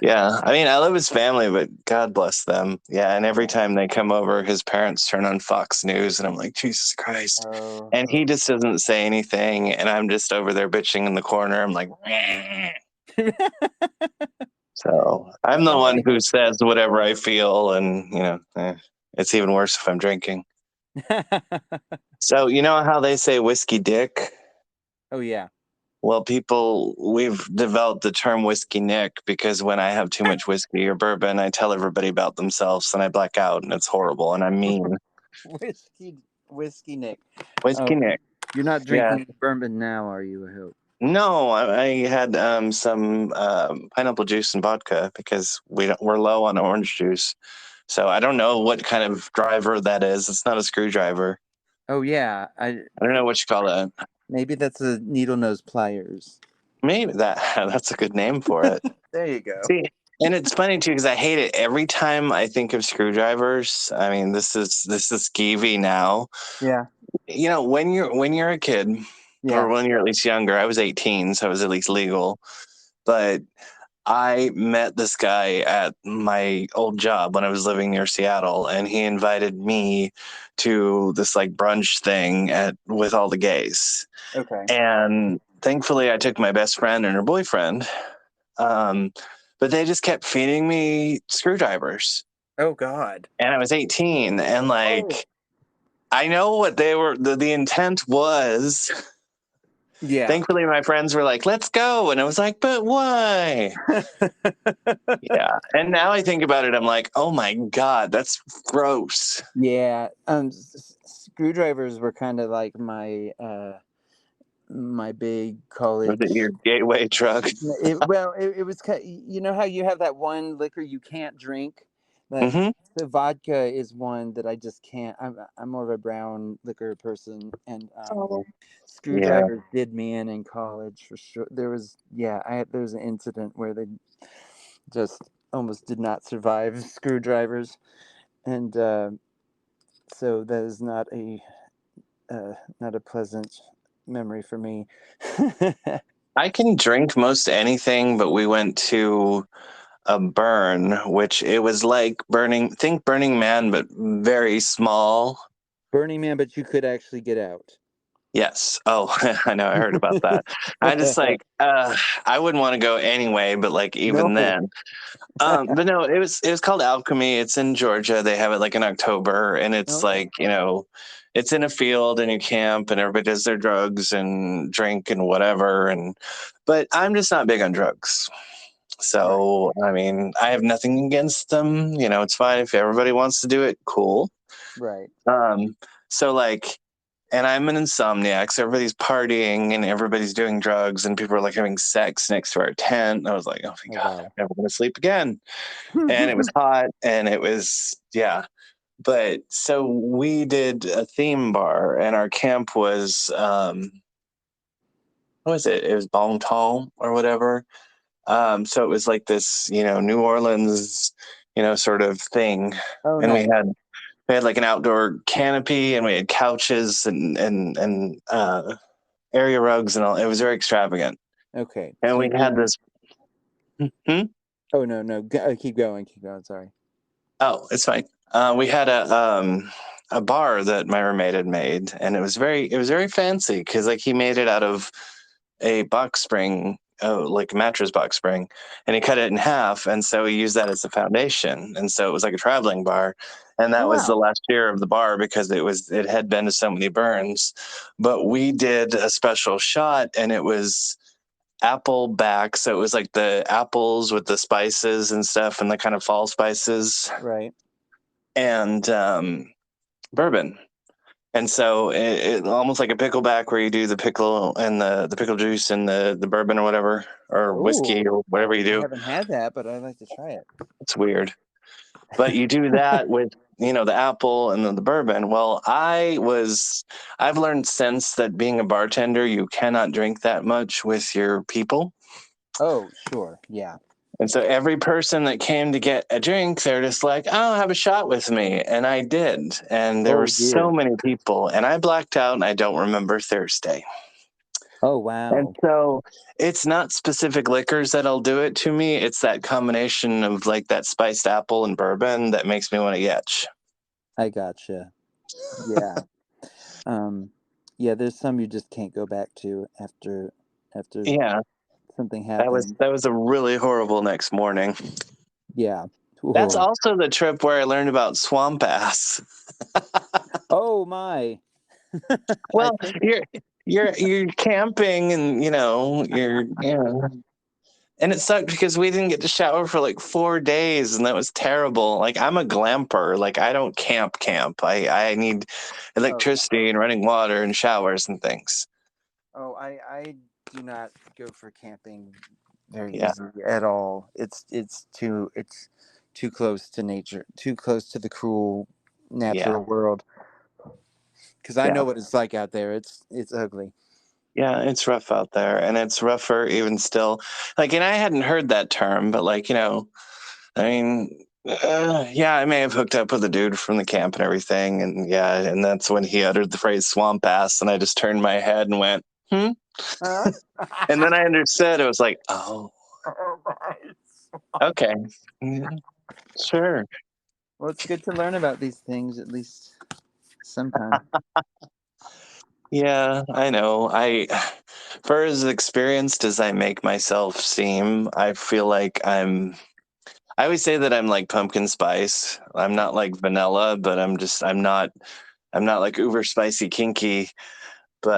Yeah, I mean, I love his family, but God bless them. Yeah, and every Yeah. time they come over, his parents turn on Fox News, and I'm like, Jesus Christ. Oh, And he just doesn't say anything, and I'm just over there bitching in the corner. I'm like, "Meh." So I'm the one somebody who has says whatever I feel, and it's even worse if I'm drinking. to. So you know how they say whiskey dick? Oh yeah. Well, we've developed the term whiskey nick because when I have too much whiskey or bourbon, I tell everybody about themselves and I black out and it's horrible and I'm mean. whiskey whiskey Nick. Whiskey Oh, nick. you're not Yeah. drinking bourbon now, are you? I hope. No, I had some pineapple juice and vodka because we're low on orange juice. So I don't know what kind of driver that is. It's not a screwdriver. Oh yeah, I don't know what you call that. maybe that's a needle nose pliers. Maybe that's a good name for it. There you go. See, And it's funny too because I hate it every time I think of screwdrivers. I mean, this is skeevy now. Yeah. When you're a kid, or Yeah. when you're at least younger. I was 18, so it was at least legal. But I met this guy at my old job when I was living near Seattle, and he invited me to this like brunch thing at with all the gays. Okay. And thankfully, I took my best friend and her boyfriend. Um, but they just kept feeding me screwdrivers, Oh God. and I was 18, and Oh. like I know what they were. The intent was. Yeah. Thankfully, my friends were like, "Let's go," and I was like, "But why?" Yeah. And now I think about it, I'm like, oh my God, that's gross. Yeah. Screwdrivers were kind of like my big Was it college. your gateway drug? It was you know how you have that one liquor you can't drink, like Hmm. the vodka is one that I just can't. I'm more of a brown liquor person, and Oh. Yeah. screwdrivers did me in college for sure. There was an incident where they just almost did not survive screwdrivers, and so that is not a pleasant memory for me. I can drink most anything, but we went to a burn, which it was like Burning Man, but very small. Burning Man, but you could actually get out. Yes. Oh, I know. I heard about that. I just I wouldn't want to go anyway, but like even No. then. But no, it was called Alchemy. It's in Georgia. They have it like in October, and it's Okay. like it's in a field, and you camp, and everybody does their drugs and drink and whatever. But I'm just not big on drugs. Right. So I mean, I have nothing against them. It's fine if everybody wants to do it. Cool. Right. Um, so like, and I'm an insomniac, so everybody's partying and everybody's doing drugs, and people are like having sex next to our tent. I was like, oh my Oh God, I'm wow. never gonna sleep again. And it was hot, and it was, yeah. But so we did a theme bar, and our camp was what was it? It was Bon Ton or whatever. So it was like this, New Orleans, sort of thing. Oh And nice. we had like an outdoor canopy, and we had couches and area rugs and all. It was very extravagant. Okay. And So we had this. Hmm? oh no no keep going, keep going, sorry. Oh, it's fine. We had a bar that my roommate had made, and it was very fancy because like he made it out of a box spring, like a mattress box spring, and he cut it in half, and so he used that as the foundation, and so it was like a traveling bar, and Oh that was the wow. last year of the bar because it had been to so many burns, but we did a special shot, and it was apple back, so it was like the apples with the spices and stuff, and the kind of fall spices Right. and bourbon. And so it almost like a pickleback where you do the pickle and the pickle juice and the bourbon or whatever, or whiskey Oh, or whatever you I do. haven't had that, but I'd like to try it. It's weird. But you do that with, the apple and then the bourbon. Well, I've learned since that being a bartender, you cannot drink that much with your people. Oh sure, yeah. And so every person that came to get a drink, they're just like, "Oh, have a shot with me." And I did. And there were Oh so dear. many people. And I blacked out and I don't remember Thursday. Oh And wow. so it's not specific liquors that'll do it to me. It's that combination of like that spiced apple and bourbon that makes me want to yetch. I gotcha. Yeah. um yeah, there's some you just can't go back to after Yeah, something that was happened. that was a really horrible next morning. Yeah. That's Whoa. also the trip where I learned about swamp ass. Oh my. I Well, think you're camping and and it sucked because we didn't get to shower for like 4 days, and that was terrible. Like I'm a glamper. Like I don't camp. I need oh yeah. electricity and running water and showers and things. Oh, I do not go for camping very Yeah, easily at all. It's too close to nature, too close to the cruel yeah, natural world. Because I yeah. know what it's like out there. It's ugly. Yeah, it's rough out there, and it's rougher even still. Like, and I hadn't heard that term, but like, I mean, yeah, I may have hooked up with a dude from the camp and everything, and yeah, and that's when he uttered the phrase "swamp ass," and I just turned my head and went, "Hmm," Huh? and then I understood. It was like, "Oh, Oh, nice. okay, yeah, sure." Well, it's good to learn about these things at least sometimes. Yeah, I know. For as experienced as I make myself seem, I feel like I always say that I'm like pumpkin spice. I'm not like vanilla, but I'm not like uber spicy kinky,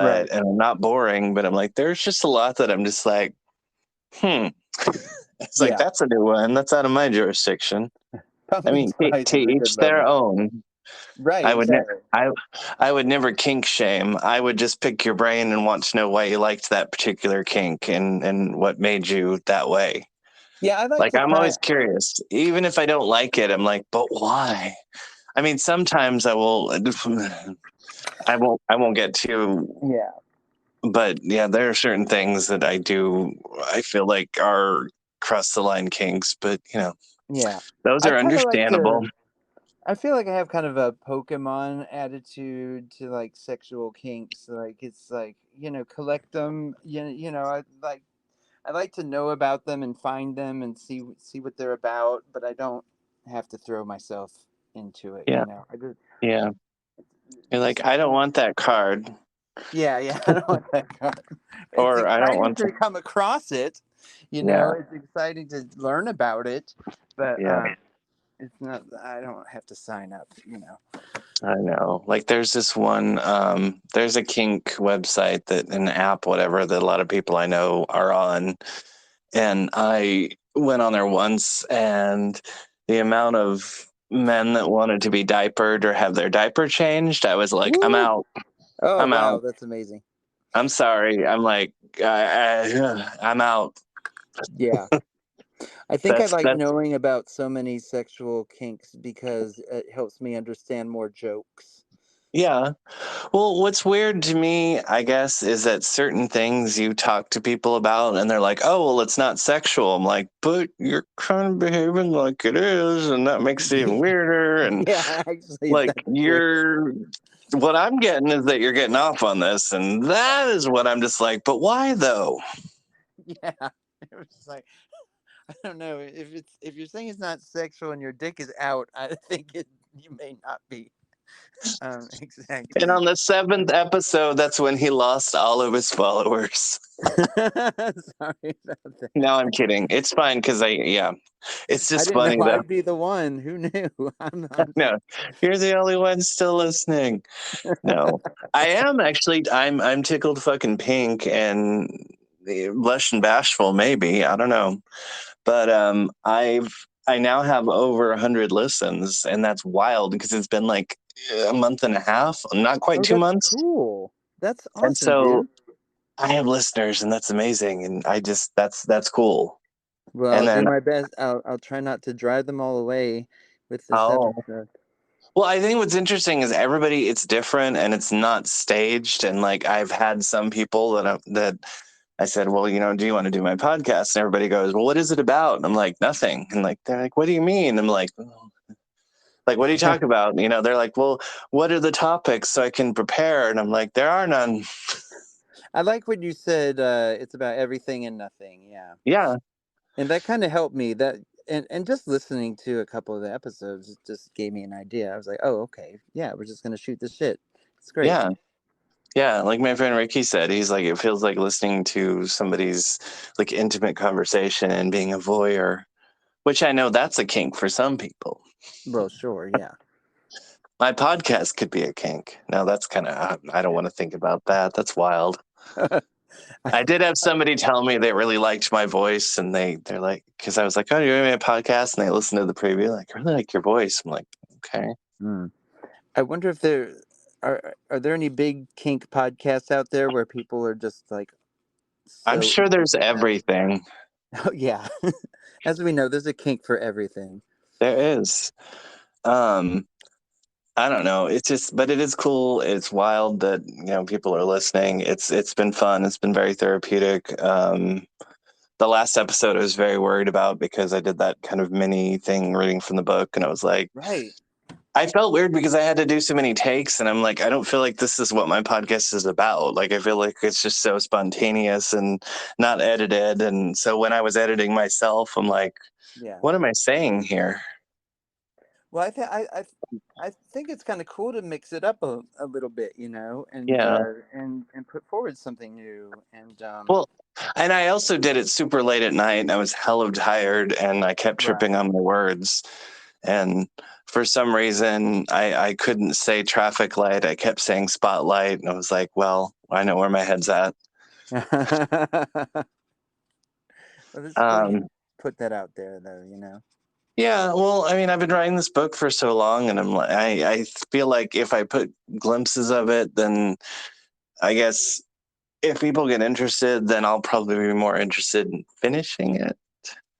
Right. and I'm not boring, but I'm like, there's just a lot that I'm just like, hmm. It's like, Yeah. that's a new one. That's out of my jurisdiction. I Pumpkin mean, spice to is a good each their level. own. Right. I would ne- Exactly. I I would never kink shame. I would just pick your brain and want to know why you liked that particular kink and what made you that way. Yeah, I like Like to I'm kind always curious. Even if I don't like it, I'm like, but why? I mean, sometimes I will I won't get too, yeah, but yeah, there are certain things that I feel like are cross the line kinks, but yeah. those I are kind of like understandable. to. I feel like I have kind of a Pokemon attitude to like sexual kinks. Like it's like collect them. I like to know about them and find them and see what they're about, but I don't have to throw myself into it. Yeah, I just yeah. You're like, just I don't want that card, yeah, yeah. I don't want that card. It's or I don't exciting want to. to come across it. Yeah, It's exciting to learn about it, but yeah. it's not. I don't have to sign up. I know. Like there's this one there's a kink website that an app whatever that a lot of people I know are on, and I went on there once, and the amount of men that wanted to be diapered or have their diaper changed, I was like, I'm Woo! out. Oh I'm wow, out. that's amazing. I'm sorry. I'm like I'm out. Yeah. I think I like That's knowing about so many sexual kinks because it helps me understand more jokes. Yeah. Well, what's weird to me, I guess, is that certain things you talk to people about and they're like, oh, well, it's not sexual. I'm like, but you're kind of behaving like it is, and that makes it even weirder. And Yeah, actually, like, that's true. what I'm getting is that you're getting off on this. And that is what I'm just like, but why though? Yeah, it was like I don't know if you're saying it's not sexual and your dick is out. I think you may not be And exactly. on the seventh episode, that's when he lost all of his followers. Sorry about that. No, I'm kidding. It's fine because yeah, it's I just didn't know funny though. I'd be the one. Who knew? I'm No, you're the only one still listening. No, I am actually. I'm tickled fucking pink and blush and bashful. Maybe I don't know, but I now have over 100 listens, and that's wild because it's been like a month and a half, not quite Oh, two that's months, cool. That's and awesome, so dude. I have listeners, and that's amazing, and I just that's cool. Well, And I'll do then my best. I'll try not to drive them all away with this oh episode. well, I think what's interesting is everybody it's different and it's not staged. And like I've had some people that I said, well, do you want to do my podcast? And everybody goes, well, what is it about? And I'm like, nothing. And like they're like, what do you mean? I'm like, "Oh." Like, what do you talk about? They're like, well, what are the topics so I can prepare? And I'm like, there are none. I like what you said. It's about everything and nothing. Yeah, Yeah, and that kind of helped me. And just listening to a couple of the episodes just gave me an idea. I was like, oh, okay, yeah, we're just gonna shoot the shit. It's great. yeah. Yeah, like my friend Ricky said, he's like, it feels like listening to somebody's like intimate conversation and being a voyeur, which I know that's a kink for some people. Well, sure, yeah. My podcast could be a kink. Now that's kind of, I don't want to think about that. That's wild. I did have somebody tell me they really liked my voice, and they're like, because I was like, oh, you're doing a podcast, and they listened to the preview, like, I really like your voice. I'm like, okay. Hmm. I wonder if are there any big kink podcasts out there where people are just like I'm so sure there's into that. everything. Oh yeah, as we know, there's a kink for everything. There is. Um, I don't know. It's just, but it is cool. It's wild that, people are listening. It's been fun. It's been very therapeutic. The last episode I was very worried about because I did that kind of mini thing reading from the book, and I was like, Right. I felt weird because I had to do so many takes, and I'm like, I don't feel like this is what my podcast is about. Like, I feel like it's just so spontaneous and not edited. And so when I was editing myself, I'm like, Yeah. what am I saying here? Well, I think it's kind of cool to mix it up a little bit, Yeah. and put forward something new. And Well, and I also did it super late at night, and I was hella tired, and I kept tripping right. on my words. And for some reason, I couldn't say traffic light. I kept saying spotlight, and I was like, well, I know where my head's at. Well, it's cool you Um, put that out there, though. yeah, well, I mean, I've been writing this book for so long, and I feel like if I put glimpses of it, then I guess if people get interested, then I'll probably be more interested in finishing it.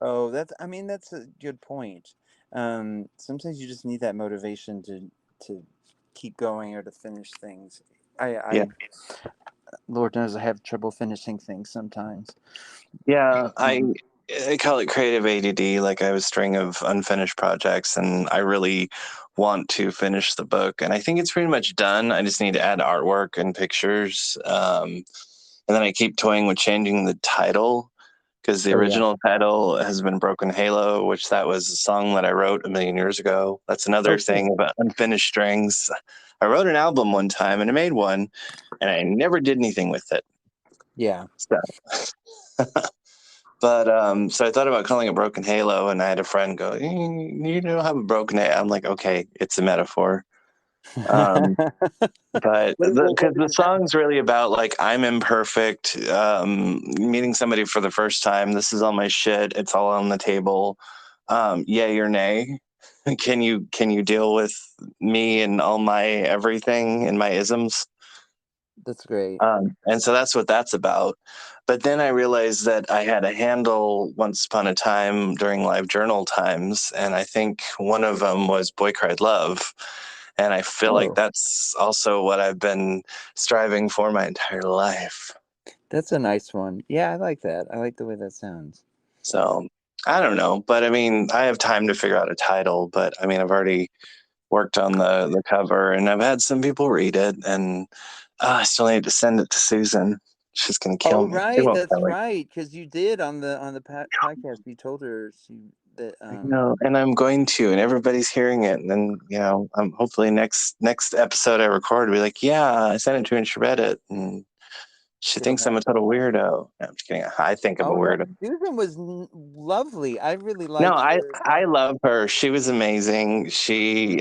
Oh, I mean, that's a good point. Sometimes you just need that motivation to keep going or to finish things. Yeah. I Lord knows I have trouble finishing things sometimes. Yeah, Um, I call it creative ADD. Like I have a string of unfinished projects, and I really want to finish the book. And I think it's pretty much done. I just need to add artwork and pictures. And then I keep toying with changing the title because the oh yeah. original title has been Broken Halo, which that was a song that I wrote a million years ago. That's Oh another cool. thing about unfinished strings. I wrote an album one time and I made one, and I never did anything with it. Yeah. So. But so I thought about calling it Broken Halo, and I had a friend go, You don't have a broken Halo." I'm like, okay, it's a metaphor. Um, but What because does the it have? song's really about like I'm imperfect, meeting somebody for the first time. This is all my shit. It's all on the table. Yay or nay? Can you deal with me and all my everything and my isms? That's great. And so that's what that's about. But then I realized that I had a handle once upon a time during live journal times, and I think one of them was Boy Cried Love. And I feel like Oh, that's also what I've been striving for my entire life. that's a nice one. Yeah, I like that. I like the way that sounds. So I don't know, but I mean, I have time to figure out a title. But I mean, I've already worked on the cover, and I've had some people read it, and I still need to send it to Susan. She's gonna kill Oh, me. She right, won't that's kill me. right. Because you did on the podcast. You told her that. I know, and I'm going to, and everybody's hearing it, and then I'm hopefully next episode I record, I'll be like, yeah, I sent it to her and she read it, and she She'll thinks have. I'm a total weirdo. No, I'm just kidding. I think I'm a Oh no, weirdo. Susan was lovely. I really No, liked I her. I love her. She was amazing.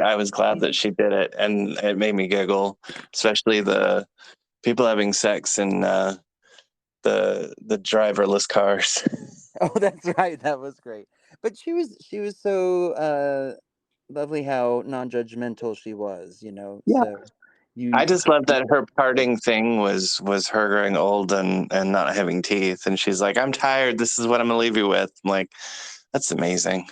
I was glad that she did it, and it made me giggle, especially the people having sex in the driverless cars. Oh, that's right. That was great. But she was so lovely how non-judgmental she was. So I you just love that her parting thing was her growing old and not having teeth, and she's like, "I'm tired. This is what I'm gonna leave you with." I'm like, that's amazing.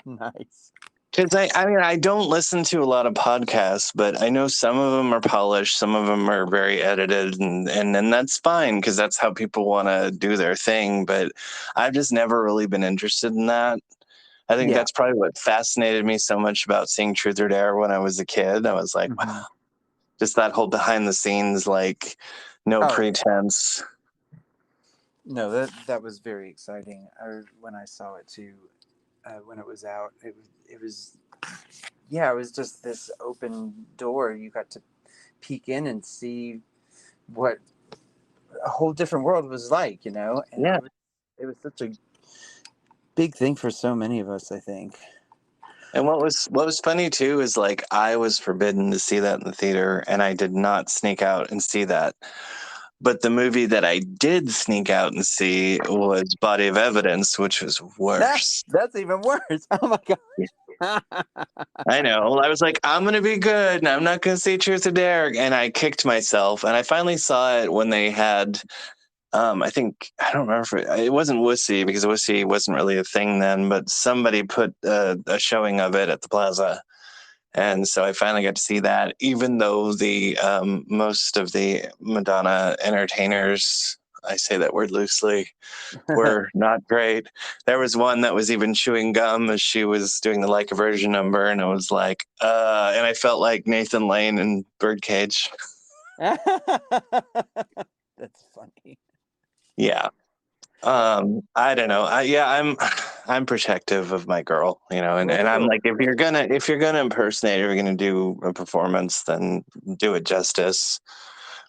nice. Because I mean, I don't listen to a lot of podcasts, but I know some of them are polished, some of them are very edited, and that's fine because that's how people want to do their thing. But I've just never really been interested in that. I think Yeah. that's probably what fascinated me so much about seeing Truth or Dare when I was a kid. I was like, hmm wow, just that whole behind the scenes, like no Oh yeah. pretense. No, that was very exciting. When I saw it too, when it was out, it was yeah, it was just this open door. You got to peek in and see what a whole different world was like, and Yeah. it was such a big thing for so many of us, I think. And what was funny too is like I was forbidden to see that in the theater, and I did not sneak out and see that. But the movie that I did sneak out and see was Body of Evidence, which was worse. That's even worse. Oh my god. I know. I was like, I'm gonna be good, and I'm not gonna see Truth or Dare, and I kicked myself. And I finally saw it when they had, I think I don't remember if it wasn't Wussy because Wussy wasn't really a thing then, but somebody put a showing of it at the Plaza, And so I finally got to see that, even though the most of the Madonna entertainers, I say that word loosely, were not great. There was one that was even chewing gum as she was doing the Like a Virgin number, and it was like, and I felt like Nathan Lane in Birdcage. That's funny. Yeah. I don't know. I'm protective of my girl, Well, and I'm like, sure. if you're gonna impersonate, or you're gonna do a performance, then do it justice,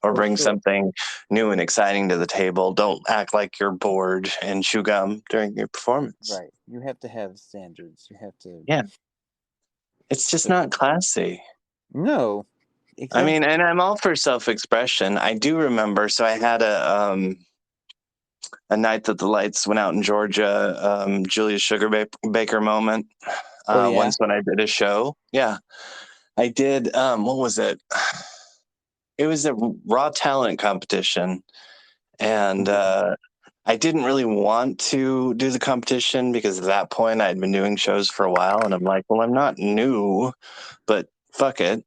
or Well, bring sure. something new and exciting to the table. Don't act like you're bored and chew gum during your performance. Right. You have to have standards. You have to. Yeah, it's just not classy. No, I mean, exactly. and I'm all for self-expression. I do remember, so I had a night that the lights went out in Georgia, Julia Baker moment. Oh yeah. Once when I did a show. Yeah, I did. What was it? It was a raw talent competition, and Mhm. I didn't really want to do the competition because at that point I'd been doing shows for a while, and I'm like, well, I'm not new, but fuck it.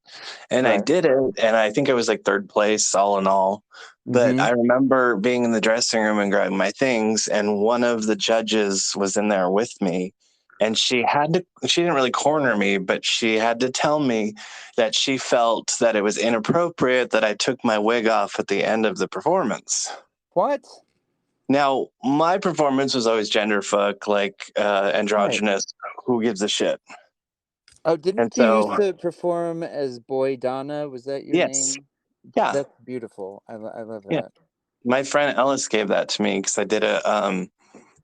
And I Right. did it, and I think I was like third place all in all. But Mm-hmm. I remember being in the dressing room and grabbing my things, and one of the judges was in there with me. And she didn't really corner me, but she had to tell me that she felt that it was inappropriate that I took my wig off at the end of the performance. What? Now, my performance was always genderfuck, like Right. androgynous. Who gives a shit? Oh, And didn't you used so, to perform as Boy Donna? Was that your yes, name? yeah, That's beautiful. I love yeah. that. My friend Ellis gave that to me because I did a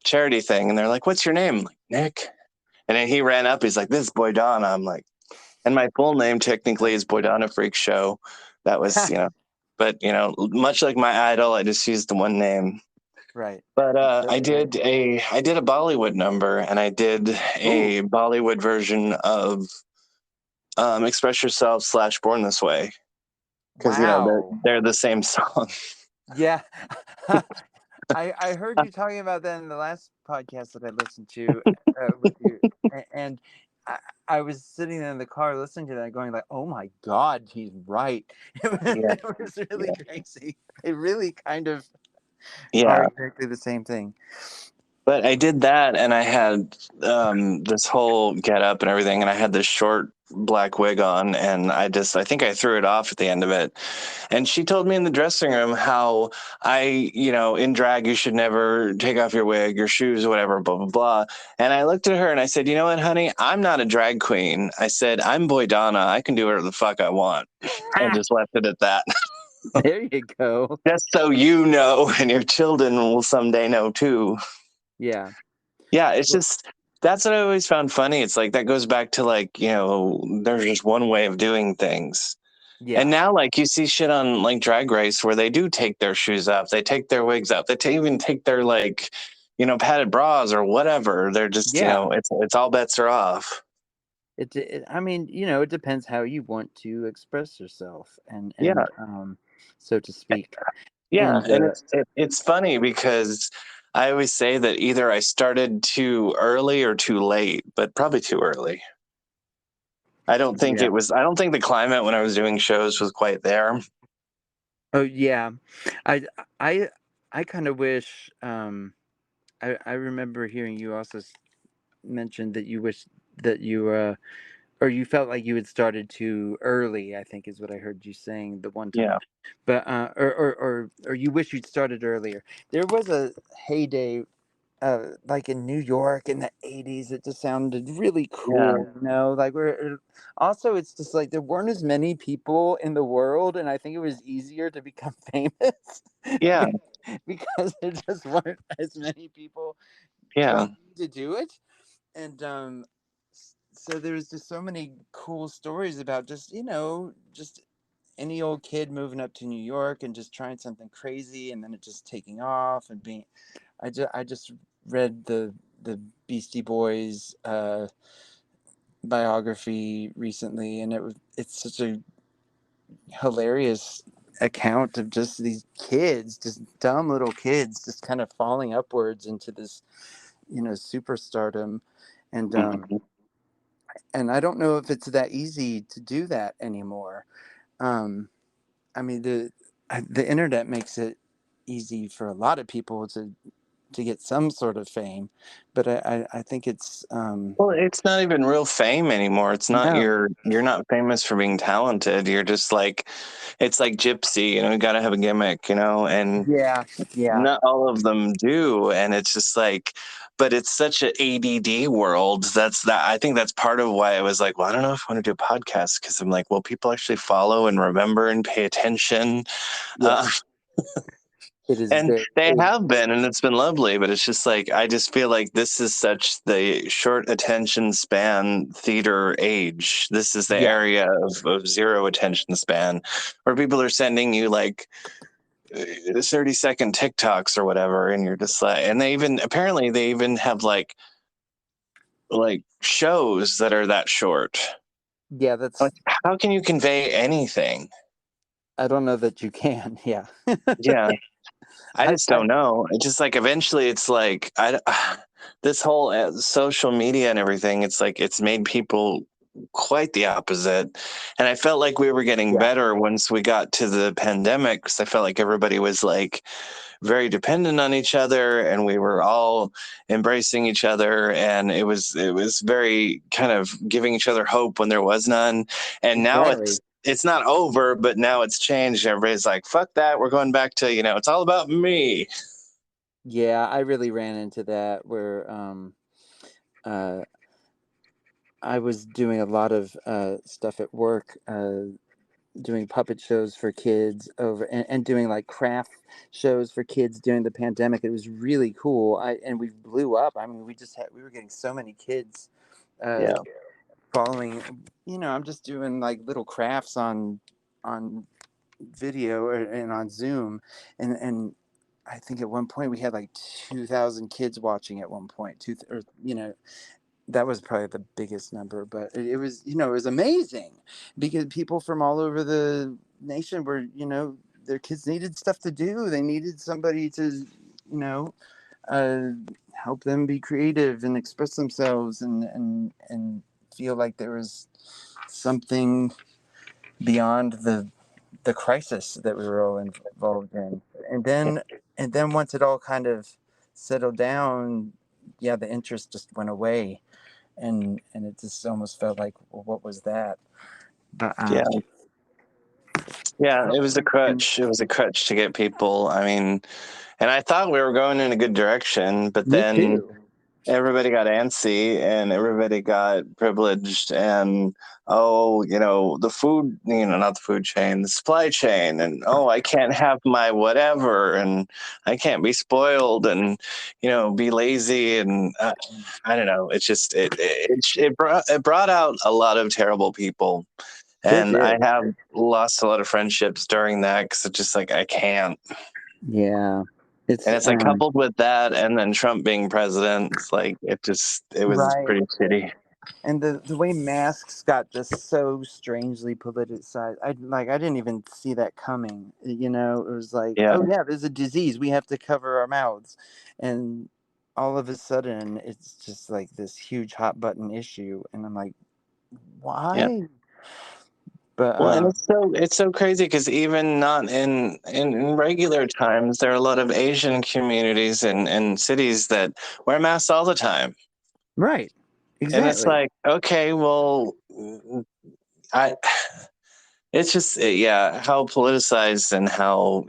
charity thing, and they're like, "What's your name?" I'm like, Nick. And then he ran up. He's like, "This is Boy Donna." I'm like, and my full name technically is Boy Donna Freak Show. That was, but much like my idol, I just used the one name. Right. But That's great. I did a Bollywood number, and I did Ooh. a Bollywood version of "Express Yourself" / "Born This Way" because Wow. they're the same song. Yeah. I heard you talking about that in the last podcast that I listened to with you, and I, I was sitting in the car listening to that, going like, "Oh my God, he's right." Yeah, It was really yeah, crazy. They really kind of are yeah. exactly the same thing. But I did that, and I had this whole get up and everything, and I had this short black wig on, and I think I threw it off at the end of it. And she told me in the dressing room how in drag, you should never take off your wig, your shoes, whatever, blah, blah, blah. And I looked at her and I said, you know what, honey, I'm not a drag queen. I said, I'm Boy Donna. I can do whatever the fuck I want. And just left it at that. There you go. Just so you know, and your children will someday know too. Yeah. Yeah, it's Well, just that's what I always found funny. It's like that goes back to like, there's just one way of doing things. And yeah. now like you see shit on like Drag Race where they do take their shoes off, they take their wigs off, they even take their like, padded bras or whatever. They're just, Yeah. it's all bets are off. I mean, it depends how you want to express yourself Yeah. and so to speak. Yeah, And and it's funny because I always say that either I started too early or too late, but probably too early. yeah. I don't think the climate when I was doing shows was quite there. Oh yeah. I I I kind of wish I remember hearing you also mention that you wish that you or you felt like you had started too early, I think is what I heard you saying the one time. Yeah. But or you wish you'd started earlier. There was a heyday like in New York in the 80s. It just sounded really Yeah. cool, like we're also it's just like there weren't as many people in the world, and I think it was easier to become famous Yeah. because there just weren't as many people Yeah. trying to do it. And so there's just so many cool stories about just any old kid moving up to New York and just trying something crazy and then it just taking off and being I just read the Beastie Boys biography recently, and it's such a hilarious account of just these kids, just dumb little kids, just kind of falling upwards into this superstardom. And Mhm. and I don't know if it's that easy to do that anymore. Um, I mean, the internet makes it easy for a lot of people to get some sort of fame, but I think it's Well, it's not even real fame anymore. It's not no, you're not famous for being talented. You're just like it's like Gypsy, you got to have a gimmick, and yeah, yeah, not all of them do, and it's just like but it's such an ADD world. I think that's part of why I was like, well, I don't know if I want to do a podcast because I'm like, well, people actually follow and remember and pay attention. yeah. Uh, It is And very they have been, and it's been lovely, but it's just like, I just feel like this is such the short attention span theater age. This is the yeah, area of zero attention span where people are sending you like 30-second TikToks or whatever. And you're just like, and apparently they even have like shows that are that short. yeah. Like, That's how can you convey anything? I don't know that you can. Yeah, Yeah. I just I don't know. It's just like eventually it's like this whole social media and everything, it's like it's made people quite the opposite. And I felt like we were getting yeah, better once we got to the pandemic because I felt like everybody was like very dependent on each other and we were all embracing each other and it was very kind of giving each other hope when there was none. And now exactly. it's not over, but now it's changed. Everybody's like, fuck that. We're going back to, it's all about me. Yeah, I really ran into that where uh, I was doing a lot of stuff at work, doing puppet shows for kids and doing like craft shows for kids during the pandemic. It was really cool. And we blew up. I mean, we were getting so many kids uh, Yeah. following. I'm just doing like little crafts on video and on Zoom, and I think at one point we had like 2,000 kids watching at one point. That was probably the biggest number, but it was, it was amazing because people from all over the nation were, their kids needed stuff to do. They needed somebody to, you know, uh, help them be creative and express themselves and feel like there was something beyond the crisis that we were all involved in. And then, and then once it all kind of settled down, yeah, the interest just went away and it just almost felt like, well, what was that? But Yeah. Yeah. It was a and crutch. It was a crutch to get people. I mean, and I thought we were going in a good direction, but me then too. everybody got antsy and everybody got privileged and the food, not the food chain, the supply chain, and I can't have my whatever and I can't be spoiled and be lazy and I don't know. It's just it brought out a lot of terrible people. Sure And I did. have lost a lot of friendships during that because it's just like I can't. Yeah, it's And it's like coupled with that and then Trump being president, it's like it was right. pretty shitty. And the way masks got just so strangely politicized, I didn't even see that coming. It was like, Yeah. oh yeah, there's a disease, we have to cover our mouths, and all of a sudden it's just like this huge hot button issue, and I'm like, Yeah. why? But Well, and it's so crazy because even not in regular times, there are a lot of Asian communities and cities that wear masks all the time. right, And it's exactly. like, okay, well, I it's just yeah, how politicized and how,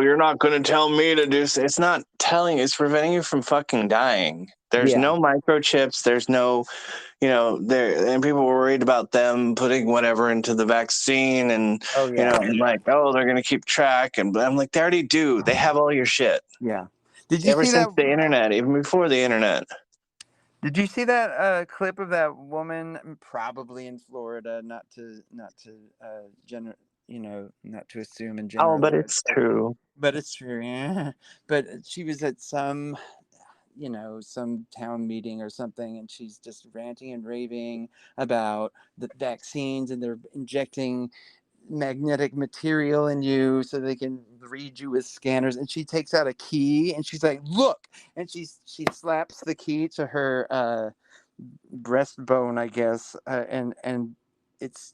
you're not going to tell me to do. It's not telling. It's preventing you from fucking dying. There's Yeah. no microchips. There's no, there. And people were worried about them putting whatever into the vaccine, and Oh yeah. like, oh, they're going to keep track. And but I'm like, they already do. They have all your shit Yeah. Did you ever see since that? the internet, even before the internet. Did you see that clip of that woman, probably in Florida? Not to assume and Oh, but generalize, it's true. but it's true. Yeah. But she was at some town meeting or something, and she's just ranting and raving about the vaccines, and they're injecting magnetic material in you so they can read you with scanners. And she takes out a key and she's like, look, and she slaps the key to her breastbone, I guess, and it's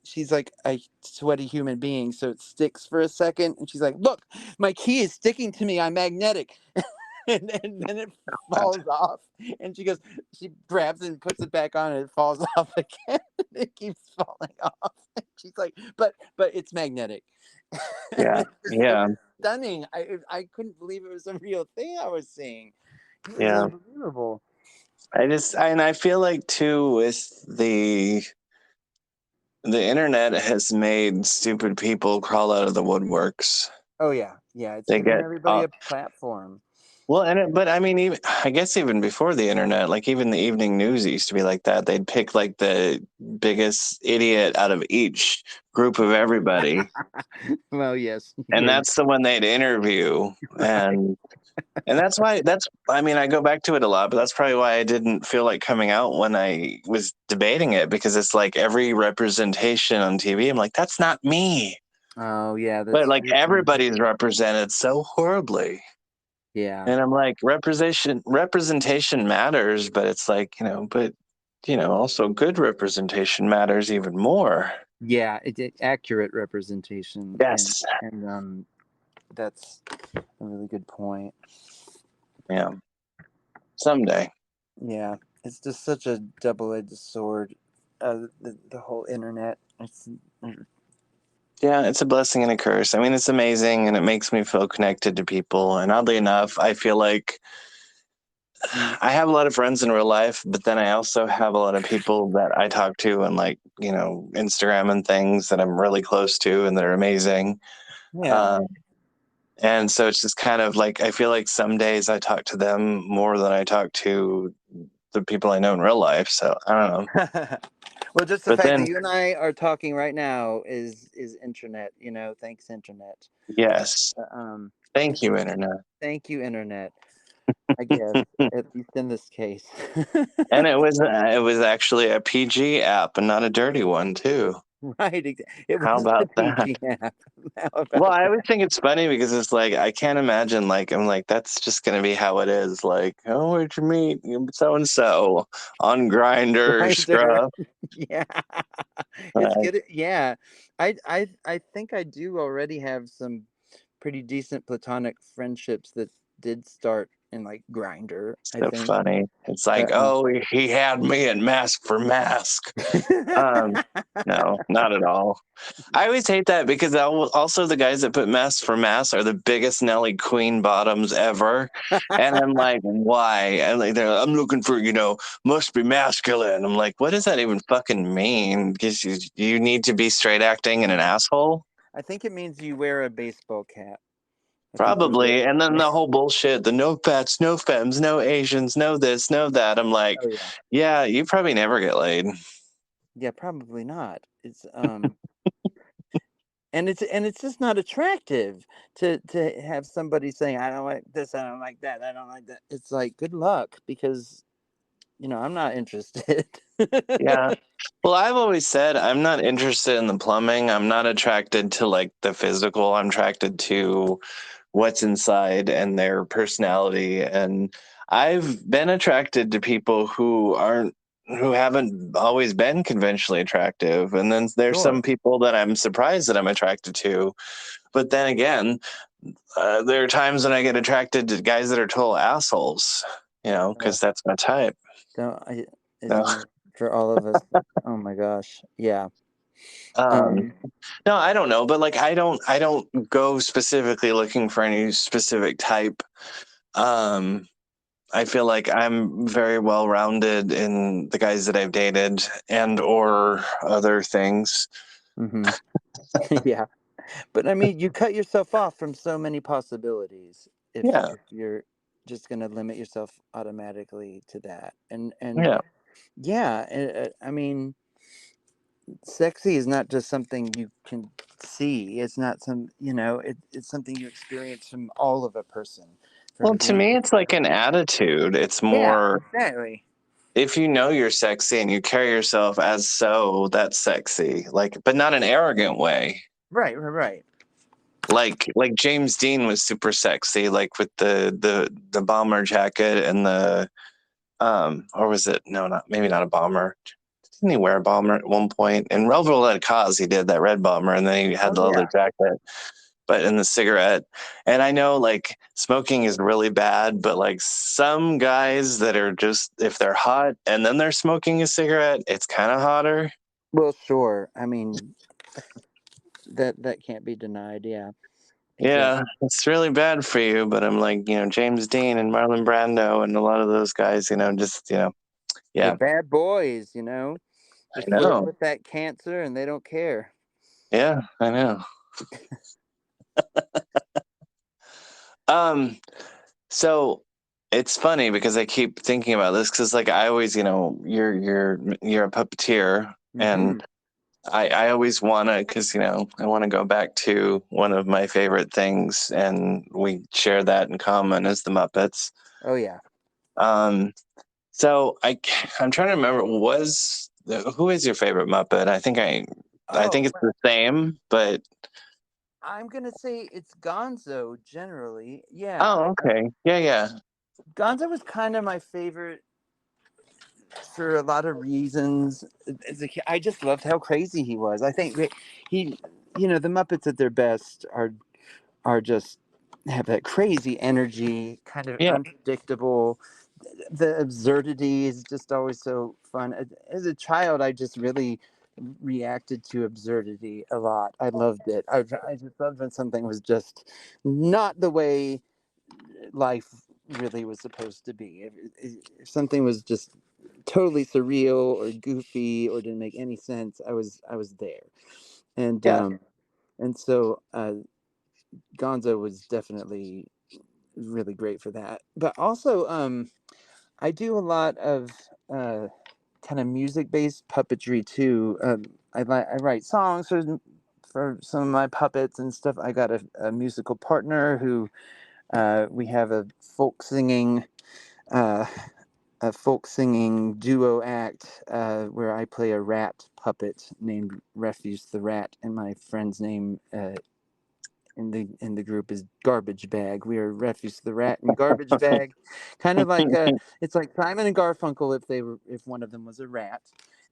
she's like a sweaty human being, so it sticks for a second, and she's like, "Look, my key is sticking to me. I'm magnetic." And then it falls off, and she grabs it and puts it back on, and it falls off again. It keeps falling off. And she's like, "But it's magnetic." Yeah, It's so yeah, stunning. I couldn't believe it was a real thing I was seeing. It was yeah. unbelievable. And I feel like too with the internet has made stupid people crawl out of the woodworks. Oh yeah, yeah. It's They given get everybody a platform. well, but I mean, even I guess even before the internet, like even the evening news used to be like that. They'd pick like the biggest idiot out of each group of everybody, Well, yes, and yeah, that's the one they'd interview. right. And that's I mean, I go back to it a lot, but that's probably why I didn't feel like coming out when I was debating it, because it's like every representation on TV, I'm like, that's not me. Oh yeah, But that's like true. everybody's represented so horribly. Yeah, And I'm like, representation matters, but it's like, but also good representation matters even more. yeah. Accurate representation, and Yes. and that's a really good point. Yeah. Someday. Yeah, it's just such a double-edged sword. The whole internet. It's Yeah, it's a blessing and a curse. I mean, it's amazing and it makes me feel connected to people. And oddly enough, I feel like I have a lot of friends in real life, but then I also have a lot of people that I talk to and like, Instagram and things that I'm really close to and they're amazing. yeah. Uh, and so it's just kind of like I feel like some days I talk to them more than I talk to the people I know in real life. So I don't know. Well, just the But fact that then, you and I are talking right now is internet. Thanks internet. yes, thank It's you, Internet. Thank you internet. I guess at least in this case. And it was actually a PG app and not a dirty one too. Right. It How was the about that? PG app. How Well, about I that? always think it's funny because it's like I can't imagine like I'm like that's just gonna be how it is. Like, oh, where'd you meet so and so on Grinder Grinder. Scruff? Yeah. It's Like, good. Yeah. I think I do already have some pretty decent platonic friendships that did start in like Grinder, I so think. funny. It's like, But oh, he had me at Mask for Mask. Um, no, not at all. I always hate that because also the guys that put Mask for Mask are the biggest Nelly Queen bottoms ever, and I'm like, why? And like, I'm looking for must be masculine. I'm like, what does that even fucking mean? Because you need to be straight acting and an asshole. I think it means you wear a baseball cap. I think you wear. Probably. And then the whole bullshit, the no fats, no femmes, no Asians, no this, no that. I'm like, Oh yeah. yeah, you probably never get laid. Yeah, probably not. And it's just not attractive to have somebody saying, I don't like this, I don't like that, I don't like that. It's like, good luck, because I'm not interested. Yeah. Well, I've always said I'm not interested in the plumbing. I'm not attracted to like the physical. I'm attracted to what's inside and their personality. And I've been attracted to people who haven't always been conventionally attractive. And then there's some Sure. people that I'm surprised that I'm attracted to. But then again, there are times when I get attracted to guys that are total assholes, Uh, because that's my type. don't I, No. for all of us. Oh my gosh. Yeah. Um, Um, no, I don't know, but like I don't go specifically looking for any specific type. Um, I feel like I'm very well rounded in the guys that I've dated and or other things. mhm. Yeah. But I mean, you cut yourself off from so many possibilities if Yeah, you're just going to limit yourself automatically to that. And yeah. yeah, I mean, sexy is not just something you can see. It's not it's something you experience from all of a person. Well, From to me, it's like an attitude. It's Yeah, more exactly. if you know you're sexy and you carry yourself as so, that's sexy. Like, but not an arrogant way. Right, right, right. Like James Dean was super sexy, like with the bomber jacket and the Or was it no, not maybe not a bomber. Didn't he wear a bomber at one point? In Relevant Red Cause, he did that red bomber, and then he had Oh the leather yeah. jacket, but in the cigarette. And I know like smoking is really bad, but like some guys that are just if they're hot and then they're smoking a cigarette, it's kind of hotter. Well, sure. I mean, that can't be denied. Yeah, Yeah, exactly. it's really bad for you, but I'm like, James Dean and Marlon Brando and a lot of those guys, just, They're yeah, bad boys, I They're flirting know. with that cancer, and they don't care. Yeah, I know. Um, so it's funny because I keep thinking about this because like I always, you're a puppeteer Hmm. and I always wanna because I want to go back to one of my favorite things and we share that in common as the Muppets. Oh yeah. Um, so I'm trying to remember who is your favorite Muppet? I Oh, think it's well, the same, but I'm gonna say it's Gonzo generally. Yeah, oh, okay. Yeah, yeah. Gonzo was kind of my favorite for a lot of reasons. As a kid, I just loved how crazy he was. I think he, the Muppets at their best are just have that crazy energy, kind of Yeah, unpredictable. The absurdity is just always so fun. As a child, I just really reacted to absurdity a lot. I loved it. I just loved when something was just not the way life really was supposed to be. If something was just totally surreal or goofy or didn't make any sense, I was there. And yeah. Gonzo was definitely really great for that. But also, I do a lot of uh, kind of music based puppetry too. I write songs for some of my puppets and stuff. I got a musical partner who we have uh, a folk singing duo act where I play a rat puppet named Refuse the Rat, and my friend's name in the group is Garbage Bag. We are Refuse the Rat and Garbage Bag, kind of like it's like Simon and Garfunkel if one of them was a rat,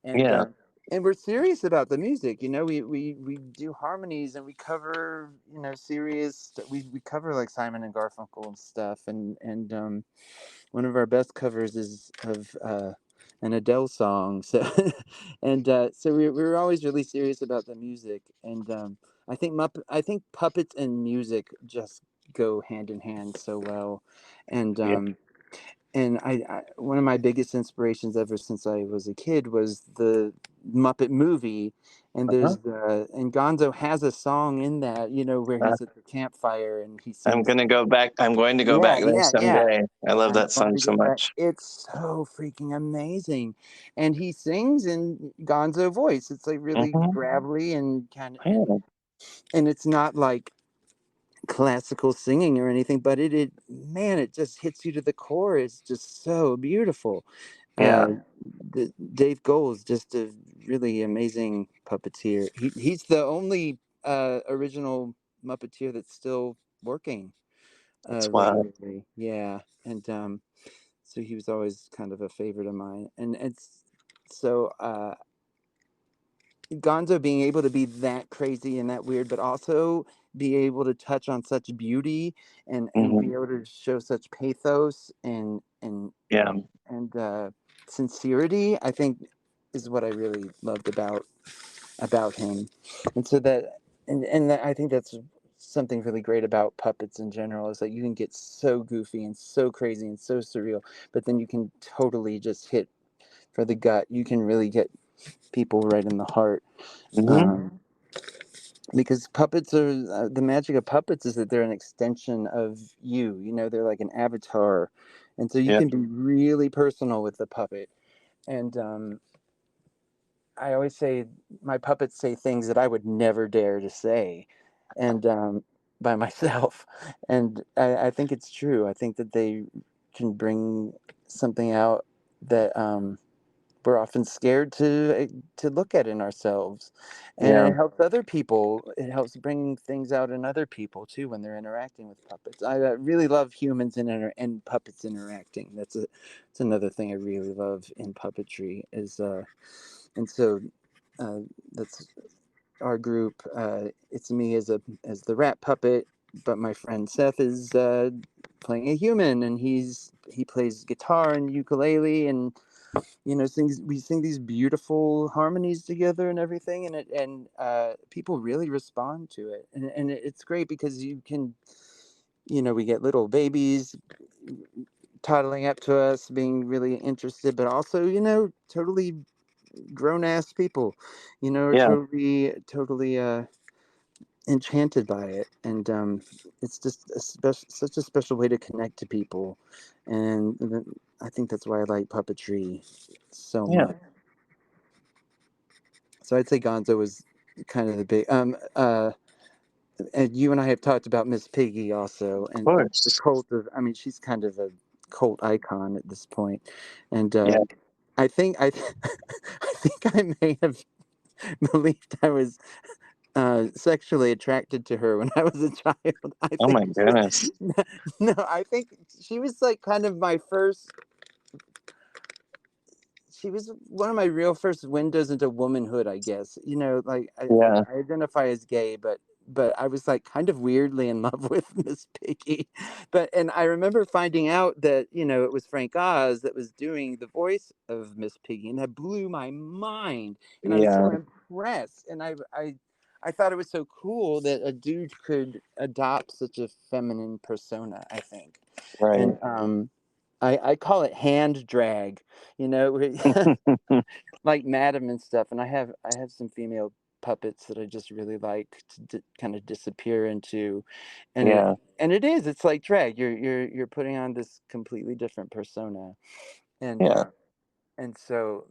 and Yeah, and we're serious about the music. We do harmonies and we cover serious. We cover like Simon and Garfunkel and stuff, and one of our best covers is of an Adele song. So so we were always really serious about the music, and I think puppets and music just go hand in hand so well, and yeah. one of my biggest inspirations ever since I was a kid was the Muppet movie, and Uh-huh. and Gonzo has a song in that where Uh, he's at the campfire and he I'm sings. gonna go back. I'm going to go Yeah, back there yeah, yeah. someday. I love I'm that going song to so go back. much. It's so freaking amazing. And he sings in Gonzo voice. It's like really Hmm. gravelly and kind of Yeah, and it's not like classical singing or anything, but it man, it just hits you to the core. It's just so beautiful. yeah. Uh Dave Gold is just a really amazing puppeteer. He's the only original Muppeteer that's still working That's wild. regularly. Yeah. And so he was always kind of a favorite of mine, and it's so Gonzo being able to be that crazy and that weird, but also be able to touch on such beauty and Hmm. be able to show such pathos Yeah. and sincerity, I think is what I really loved about him. And so that I think that's something really great about puppets in general is that you can get so goofy and so crazy and so surreal, but then you can totally just hit for the gut. You can really get people right in the heart. Hmm. Um, because puppets are the magic of puppets is that they're an extension of you. They're like an avatar, and so you Yeah. can be really personal with the puppet. And I always say my puppets say things that I would never dare to say, and by myself. And I think it's true. I think that they can bring something out that we're often scared to look at in ourselves, and Yeah. it helps other people. It helps bring things out in other people too when they're interacting with puppets. I really love humans and puppets interacting. It's another thing I really love in puppetry is and so uh, that's our group. It's me as the rat puppet, but my friend Seth is playing a human, and he plays guitar and ukulele, and sings. We sing these beautiful harmonies together and everything, and people really respond to it, and it's great because you can, we get little babies toddling up to us, being really interested, but also totally grown ass people, are Yeah. totally enchanted by it, and it's just such a special way to connect to people, and I think that's why I like puppetry so Yeah. much. So I'd say Gonzo was kind of the big and you and I have talked about Miss Piggy also, Of and the course. cult of, I mean, she's kind of a cult icon at this point, and Yeah. I think I think I may have believed I was sexually attracted to her when I was a child. I Oh think my goodness. no, I think she was like kind of my first. She was one of my real first windows into womanhood, I guess. Like Yeah. I identify as gay, but I was like kind of weirdly in love with Miss Piggy. And I remember finding out that it was Frank Oz that was doing the voice of Miss Piggy, and that blew my mind. And I was so Yeah. impressed, and I thought it was so cool that a dude could adopt such a feminine persona, I think. Right. And I call it hand drag, like Madam and stuff. And I have some female puppets that I just really like to kind of disappear into, and Yeah. it's like drag. You're putting on this completely different persona, and Yeah. so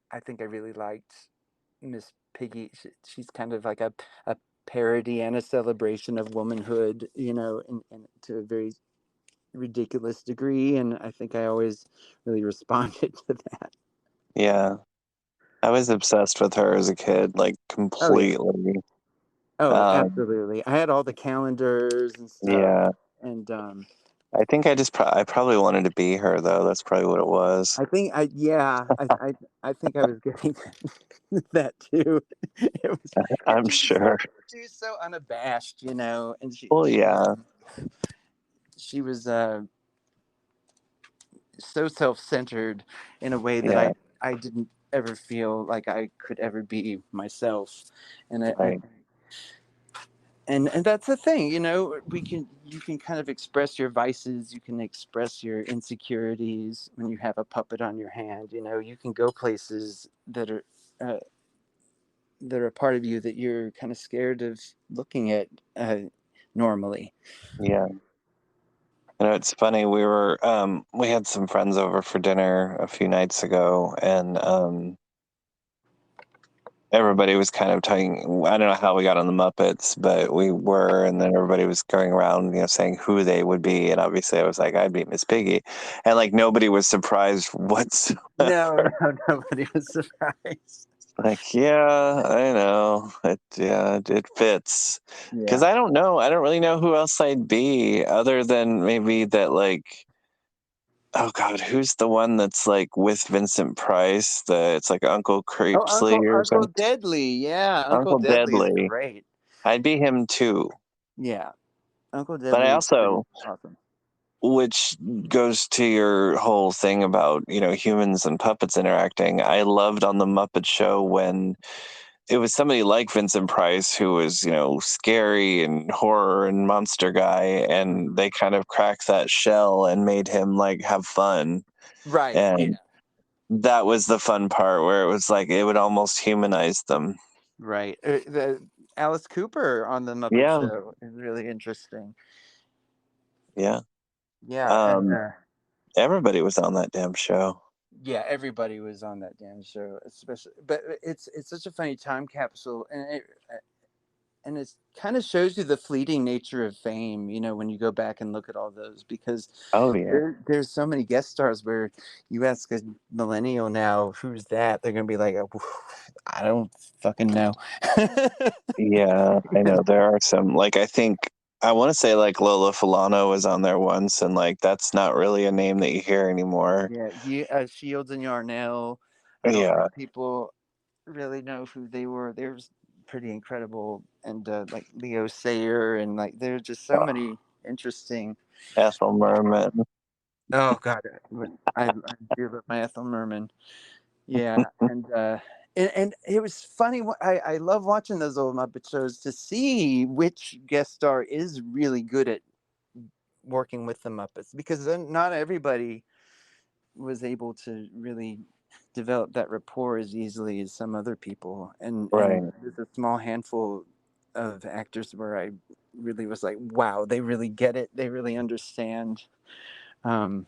I think I really liked Miss Piggy. She's kind of like a parody and a celebration of womanhood, and to a very ridiculous degree, and I think I always really responded to that. Yeah. I was obsessed with her as a kid, like Oh yeah. completely. Oh, Um, absolutely. I had all the calendars and stuff, yeah. and I think I probably wanted to be her though. That's probably what it was. I think I think I was getting that too. It was, and I'm sure. she was so unabashed, and Well, yeah. she was so self-centered in a way that Yeah. I didn't ever feel like I could ever be myself, and Right. and that's the thing, you can kind of express your vices, you can express your insecurities when you have a puppet on your hand. You can go places uh, that are a part of you that you're kind of scared of looking at normally. Yeah. It's funny. We had some friends over for dinner a few nights ago, and everybody was kind of talking. I don't know how we got on the Muppets, but we were, and then everybody was going around, saying who they would be, and obviously I was like, I'd be Miss Piggy, and like nobody was surprised whatsoever. No, no, nobody was surprised. Like, yeah, I know. It fits. Because Yeah. I don't know. I don't really know who else I'd be other than maybe that, like, oh God, who's the one that's like with Vincent Price? It's like Uncle Oh, Creepsley Uncle or Uncle something. Deadly. Yeah, Uncle Uncle Deadly is Deadly. great. I'd be him too. Yeah, Uncle But I Deadly is pretty also, awesome. which goes to your whole thing about, humans and puppets interacting. I loved on the Muppet Show when it was somebody like Vincent Price who was, scary and horror and monster guy, and they kind of cracked that shell and made him like have fun. Right. And Yeah. that was the fun part where it was like it would almost humanize them. Right. The Alice Cooper on the Muppet Yeah, Show is really interesting. yeah. Yeah, and Um, everybody was on that damn show. yeah, everybody was on that damn show, especially. But it's such a funny time capsule, and it kind of shows you the fleeting nature of fame, when you go back and look at all those, because Oh yeah. there's so many guest stars where you ask a millennial now, who's that? They're gonna be like, "Oh, I don't fucking know." Yeah, I know there are some, like, I think I want to say like Lola Falana was on there once, and like that's not really a name that you hear anymore. Yeah, Shields and Yarnell. I don't Yeah, think people really know who they were. They were pretty incredible, and like Leo Sayer, and like there's just so many interesting. Ethel Merman. Oh God, I do love my Ethel Merman. Yeah, and it was funny. I love watching those old Muppet shows to see which guest star is really good at working with the Muppets, because then not everybody was able to really develop that rapport as easily as some other people, and Right. there's a small handful of actors where I really was like, wow, they really get it. They really understand. Um,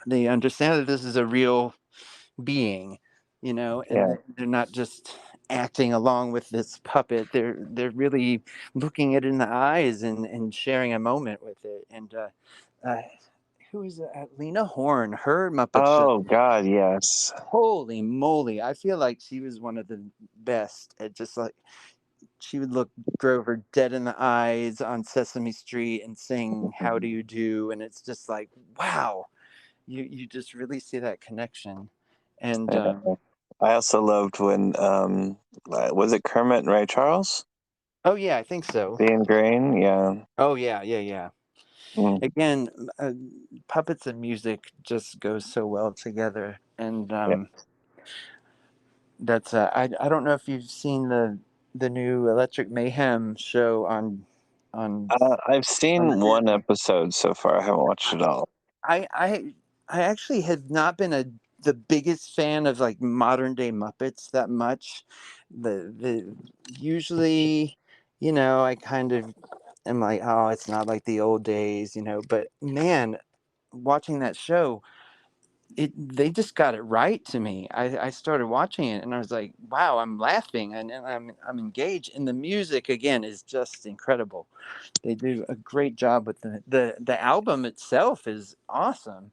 they understand that this is a real being, and Yeah. they're not just acting along with this puppet. They're really looking it in the eyes and sharing a moment with it. And uh, who is it? Lena Horne? Her Muppet show. Oh God, yes. Holy moly! I feel like she was one of the best at just like she would look Grover dead in the eyes on Sesame Street and sing "How Do You Do," and it's just like, wow, you just really see that connection. And I know. I also loved when was it Kermit and Ray Charles oh yeah, I think so. being Grain? Yeah. Oh yeah, yeah, yeah. Mm, Again, puppets and music just go so well together, and yeah. that's I don't know if you've seen the new Electric Mayhem show on I've on the seen one Disney. episode so far. I haven't watched it all. I I I actually have not been the biggest fan of like modern day Muppets that much. The usually, I kind of am like, oh, it's not like the old days, But man, watching that show, they just got it right to me. I started watching it and I was like, wow, I'm laughing and I'm engaged. And the music again is just incredible. They do a great job with the album itself is awesome.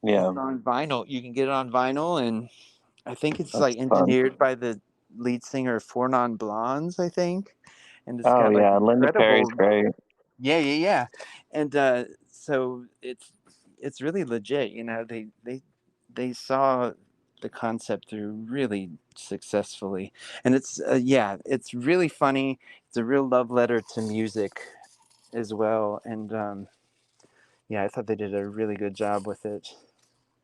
It's Yeah, on vinyl. You can get it on vinyl, and I think it's like that's fun. engineered by the lead singer of Four Non Blondes, I think. And it's Oh got like yeah, Linda Perry's incredible, great. yeah, yeah, yeah. And so it's really legit. They saw the concept through really successfully, and it's really funny. It's a real love letter to music as well, and yeah, I thought they did a really good job with it.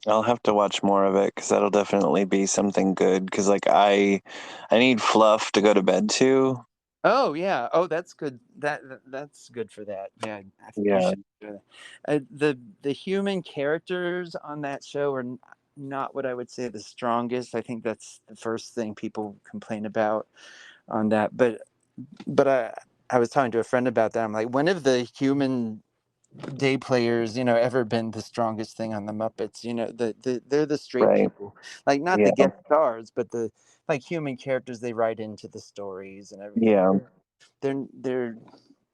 I'll have to watch more of it because that'll definitely be something good. Because like I need fluff to go to bed to. Oh yeah. Oh, that's good. That's good for that. Yeah, you Yeah, should do that. The human characters on that show are not what I would say the strongest. I think that's the first thing people complain about on that. But I was talking to a friend about that. I'm like, when have the human day players, ever been the strongest thing on the Muppets? They're the straight right. people, like not the Yeah, guest stars, but the like human characters they write into the stories and everything. yeah. They're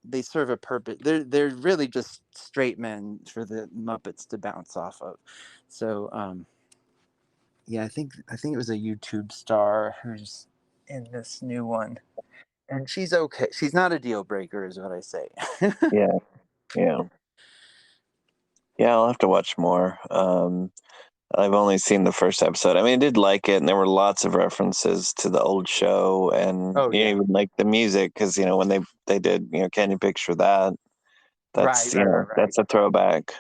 they serve a purpose. They're really just straight men for the Muppets to bounce off of. So yeah, I think it was a YouTube star who's in this new one, and she's okay. She's not a deal breaker, is what I say. Yeah, yeah, yeah. I'll have to watch more. I've only seen the first episode. I mean, I did like it, and there were lots of references to the old show, and Oh yeah, even like the music, because when they did, Can You Picture That? right, That's right, right, right. that's a throwback.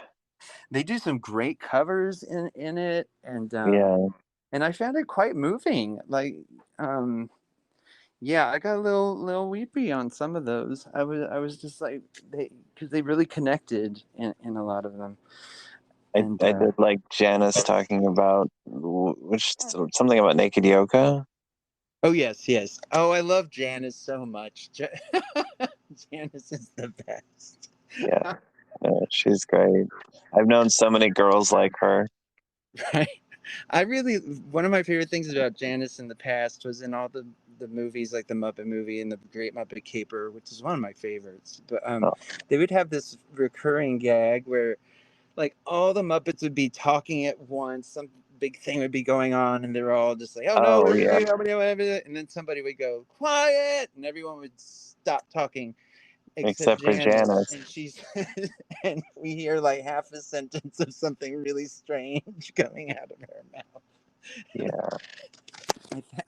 They do some great covers in it, Yeah, and I found it quite moving. Like, um, yeah, I got a little weepy on some of those. I was just like because they really connected in a lot of them. And I did like Janice talking about which something about naked yoga. oh yes, yes. Oh, I love Janice so much. Janice is the best. Yeah, yeah, she's great. I've known so many girls like her. Right. I really one of my favorite things about Janice in the past was in all the movies like the Muppet movie and the Great Muppet Caper, which is one of my favorites. But Oh, they would have this recurring gag where like all the Muppets would be talking at once. Some big thing would be going on, and they're all just like, "Oh no, oh we're gonna yeah, do whatever," and then somebody would go quiet, and everyone would stop talking except except for Janice, Janice. and she's and we hear like half a sentence of something really strange coming out of her mouth. Yeah,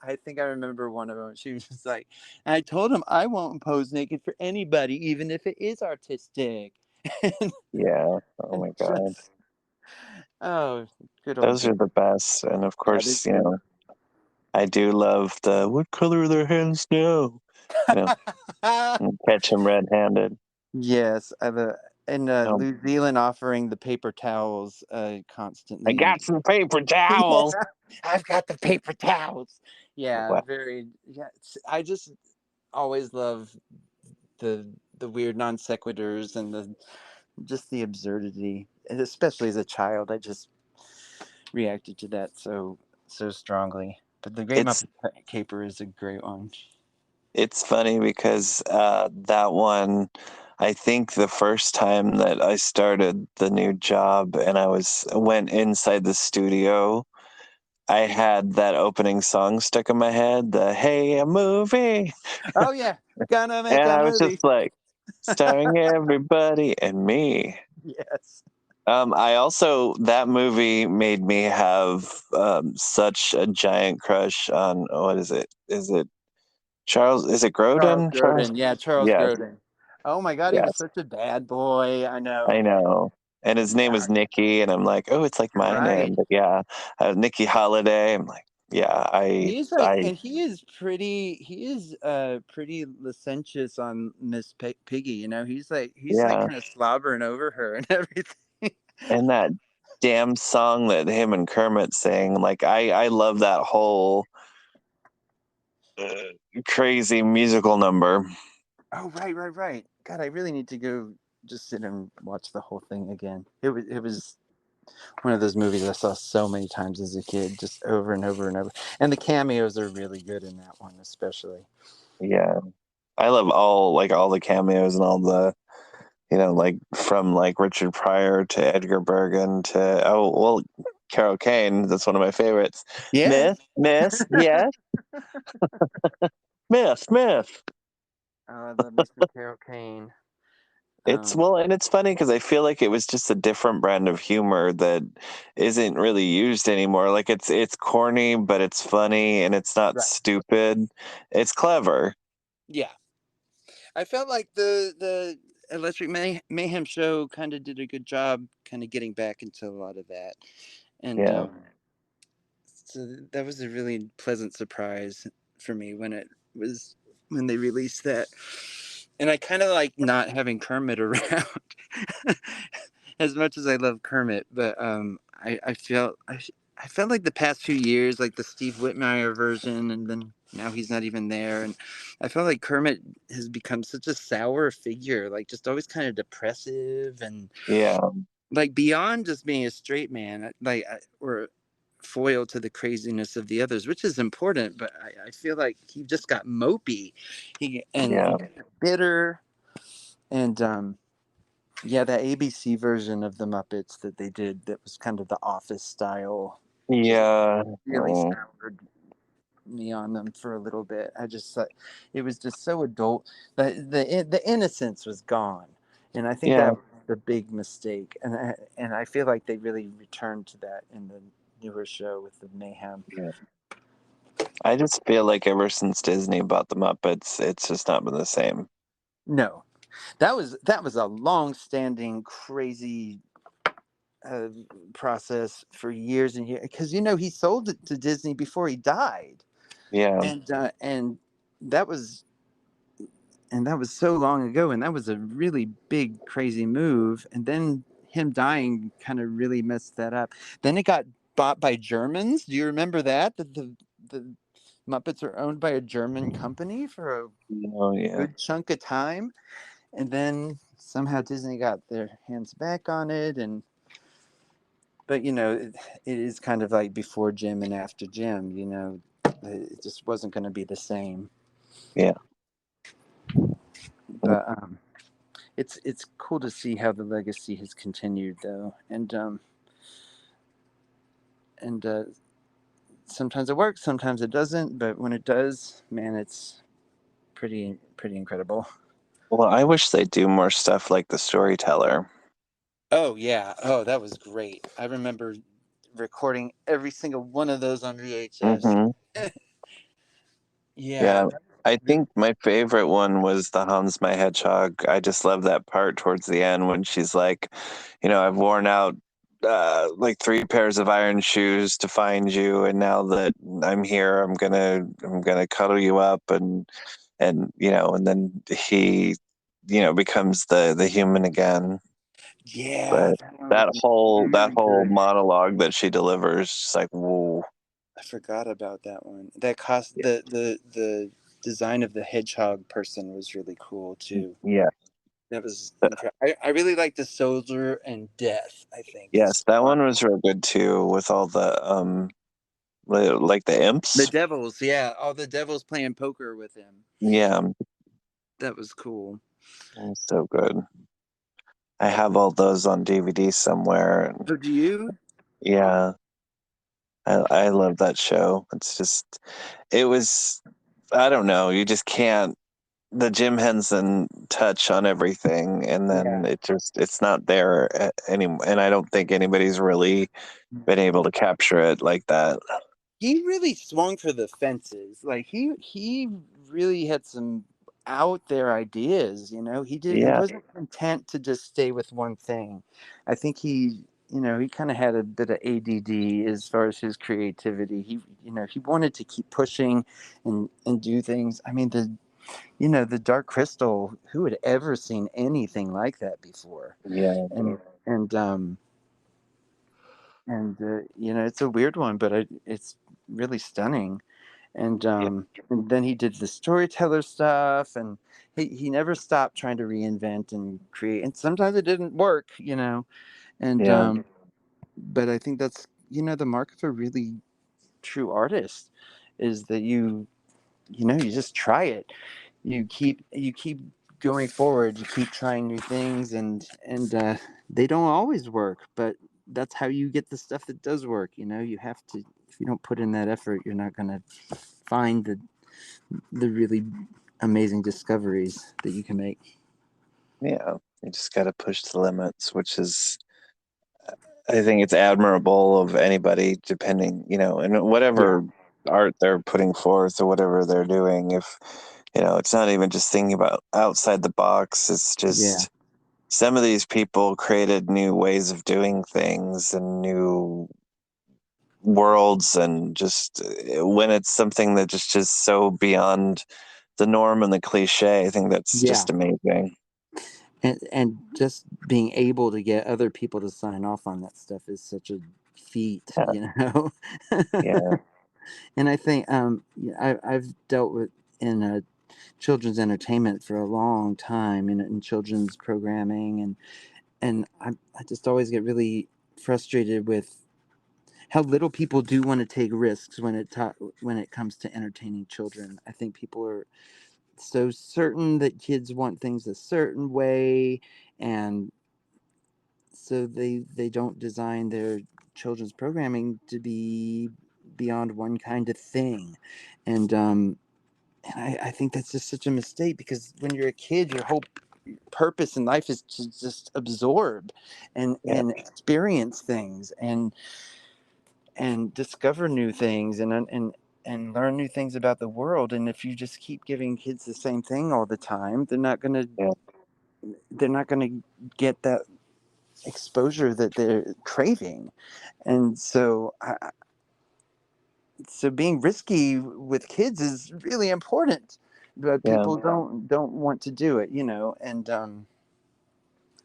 I think I remember one of them. She was just like, "I told him I won't pose naked for anybody, even if it is artistic." and, yeah. Oh and my God, just oh, good old those are Janice. the best. And of Yeah, they're course, great. I do love the "What color are their hands now?" You know, and catch him red-handed. Yes, and Oh, New Zealand offering the paper towels I constantly. got some paper Yeah, towels. I've got the paper towels. Yeah, Wow. very. Yeah, I just always love the weird non sequiturs and the just the absurdity, and especially as a child. I just reacted to that so strongly. But the Great It's Muppet Caper is a great one. it's funny because that one, I think the first time that I started the new job and went inside the studio, I had that opening song stuck in my head, the "Hey, a movie," Oh yeah, gonna make and a I was just movie. like, starring everybody and me. Yes. I also that movie made me have such a giant crush on what is it? Is it Charles? Is it Charles Grodin? Charles? Grodin. Yeah, Charles Yes, Grodin. Oh my God, he was yes, such a bad boy. I I know. know. And his name Yeah, was Nicky, and I'm like, oh, it's like my right. name, but yeah, Nicky Holiday. I'm like, yeah, He's like, and he is pretty. He is pretty licentious on Miss Piggy. You know, he's like yeah, kind of slobbering over her and everything. and that damn song that him and Kermit sang, like, I love that whole crazy musical number. Oh right. God, I really need to go just sit and watch the whole thing again. It was one of those movies I saw so many times as a kid, just over and over and over. And the cameos are really good in that one, especially. Yeah, I love all the cameos and all the like from like Richard Pryor to Edgar Bergen to Carol Kane. That's one of my favorites. Yes. Miss, yes, Miss. I love me some Carol Kane. It's Um, well, and it's funny because I feel like it was just a different brand of humor that isn't really used anymore. Like it's corny, but it's funny and it's not right. stupid. It's clever. Yeah. I felt like the Electric Mayhem show kind of did a good job, kind of getting back into a lot of that, and Yeah, so that was a really pleasant surprise for me was when they released that, and I kind of like not having Kermit around as much as I love Kermit, but I felt like the past few years, like the Steve Whitmire version, and then now he's not even there, and I felt like Kermit has become such a sour figure, like just always kind of depressive and yeah, like beyond just being a straight man, or foil to the craziness of the others, which is important. But I feel like he just got mopey, yeah, and bitter, and yeah, that ABC version of the Muppets that they did that was kind of the Office style, just yeah. really Mm, soured me on them for a little bit. I just thought it was just so adult. The innocence was gone, and I think yeah, that was the big mistake. And I feel like they really returned to that in the newer show with the mayhem. yeah. I just feel like ever since Disney bought the Muppets, it's just not been the same. No, that was a long-standing crazy uh, process for years and years because he sold it to Disney before he died, Yeah, and that was that was so long ago, and that was a really big crazy move, and then him dying kind of really messed that up. Then it got bought by Germans. Do you remember that the Muppets are owned by a German company for a oh yeah, good chunk of time, and then somehow Disney got their hands back on it, and but it is kind of like before Jim and after Jim. It just wasn't going to be the same. Yeah. But it's cool to see how the legacy has continued, though, and sometimes it works, sometimes it doesn't. But when it does, man, it's pretty incredible. Well, I wish they'd do more stuff like The Storyteller. Oh yeah. Oh, that was great. I remember recording every single one of those on VHS. Hmm. Yeah. Yeah. I think my favorite one was the Hans My Hedgehog. I just love that part towards the end when she's like, I've worn out like three pairs of iron shoes to find you, and now that I'm here, I'm gonna cuddle you up and then he becomes the human again. Yeah, But that one that was whole that really whole good. monologue that she delivers, just like, whoa. I forgot about that one. That cost Yeah. the design of the hedgehog person was really cool too. Yeah. That was incredible. I really like the soldier and death. I think Yes, is that one. one was real good too, with all the like the The imps. devils, yeah, all the devils playing poker with him. Yeah, That was cool. it was so good. I have all those on DVD somewhere, and So do you? yeah, I love that show. It was, I don't know, you just can't, the Jim Henson touch on everything, and then Yeah. it's not there anymore. And I don't think anybody's really been able to capture it like that. He really swung for the fences. Like he really had some out there ideas, you know. He Yeah, wasn't content to just stay with one thing. I think he kind of had a bit of ADD as far as his creativity. He wanted to keep pushing and do things. I mean, the Dark Crystal, who had ever seen anything like that before? yeah, And it's a weird one, but it's really stunning. yeah, And then he did the storyteller stuff, and he never stopped trying to reinvent and create. And sometimes it didn't work, And yeah, but I think that's the mark of a really true artist is that you just try it. You keep going forward. You keep trying new things, and they don't always work, but that's how you get the stuff that does work. You have to. If you don't put in that effort, you're not going to find the really amazing discoveries that you can make. yeah. You just got to push the limits, which is, I think it's admirable of anybody, depending, and Yeah, whatever art they're putting forth or whatever they're doing. If, it's not even just thinking about outside the box, it's yeah, just some of these people created new ways of doing things and new worlds, and just when it's something that just is so beyond the norm and the cliche, I think that's yeah. just amazing. And just being able to get other people to sign off on that stuff is such a feat, Yeah, yeah, And I think I've dealt with in children's entertainment for a long time in children's programming, and I just always get really frustrated with how little people do want to take risks when it comes to entertaining children. I think people are so certain that kids want things a certain way, and so they don't design their children's programming to be beyond one kind of thing, and I think that's just such a mistake because when you're a kid, your whole purpose in life is to just absorb and yeah, experience things and discover new things and learn new things about the world. And if you just keep giving kids the same thing all the time, yeah, they're not gonna get that exposure that they're craving. And so being risky with kids is really important, but yeah. people don't want to do it, and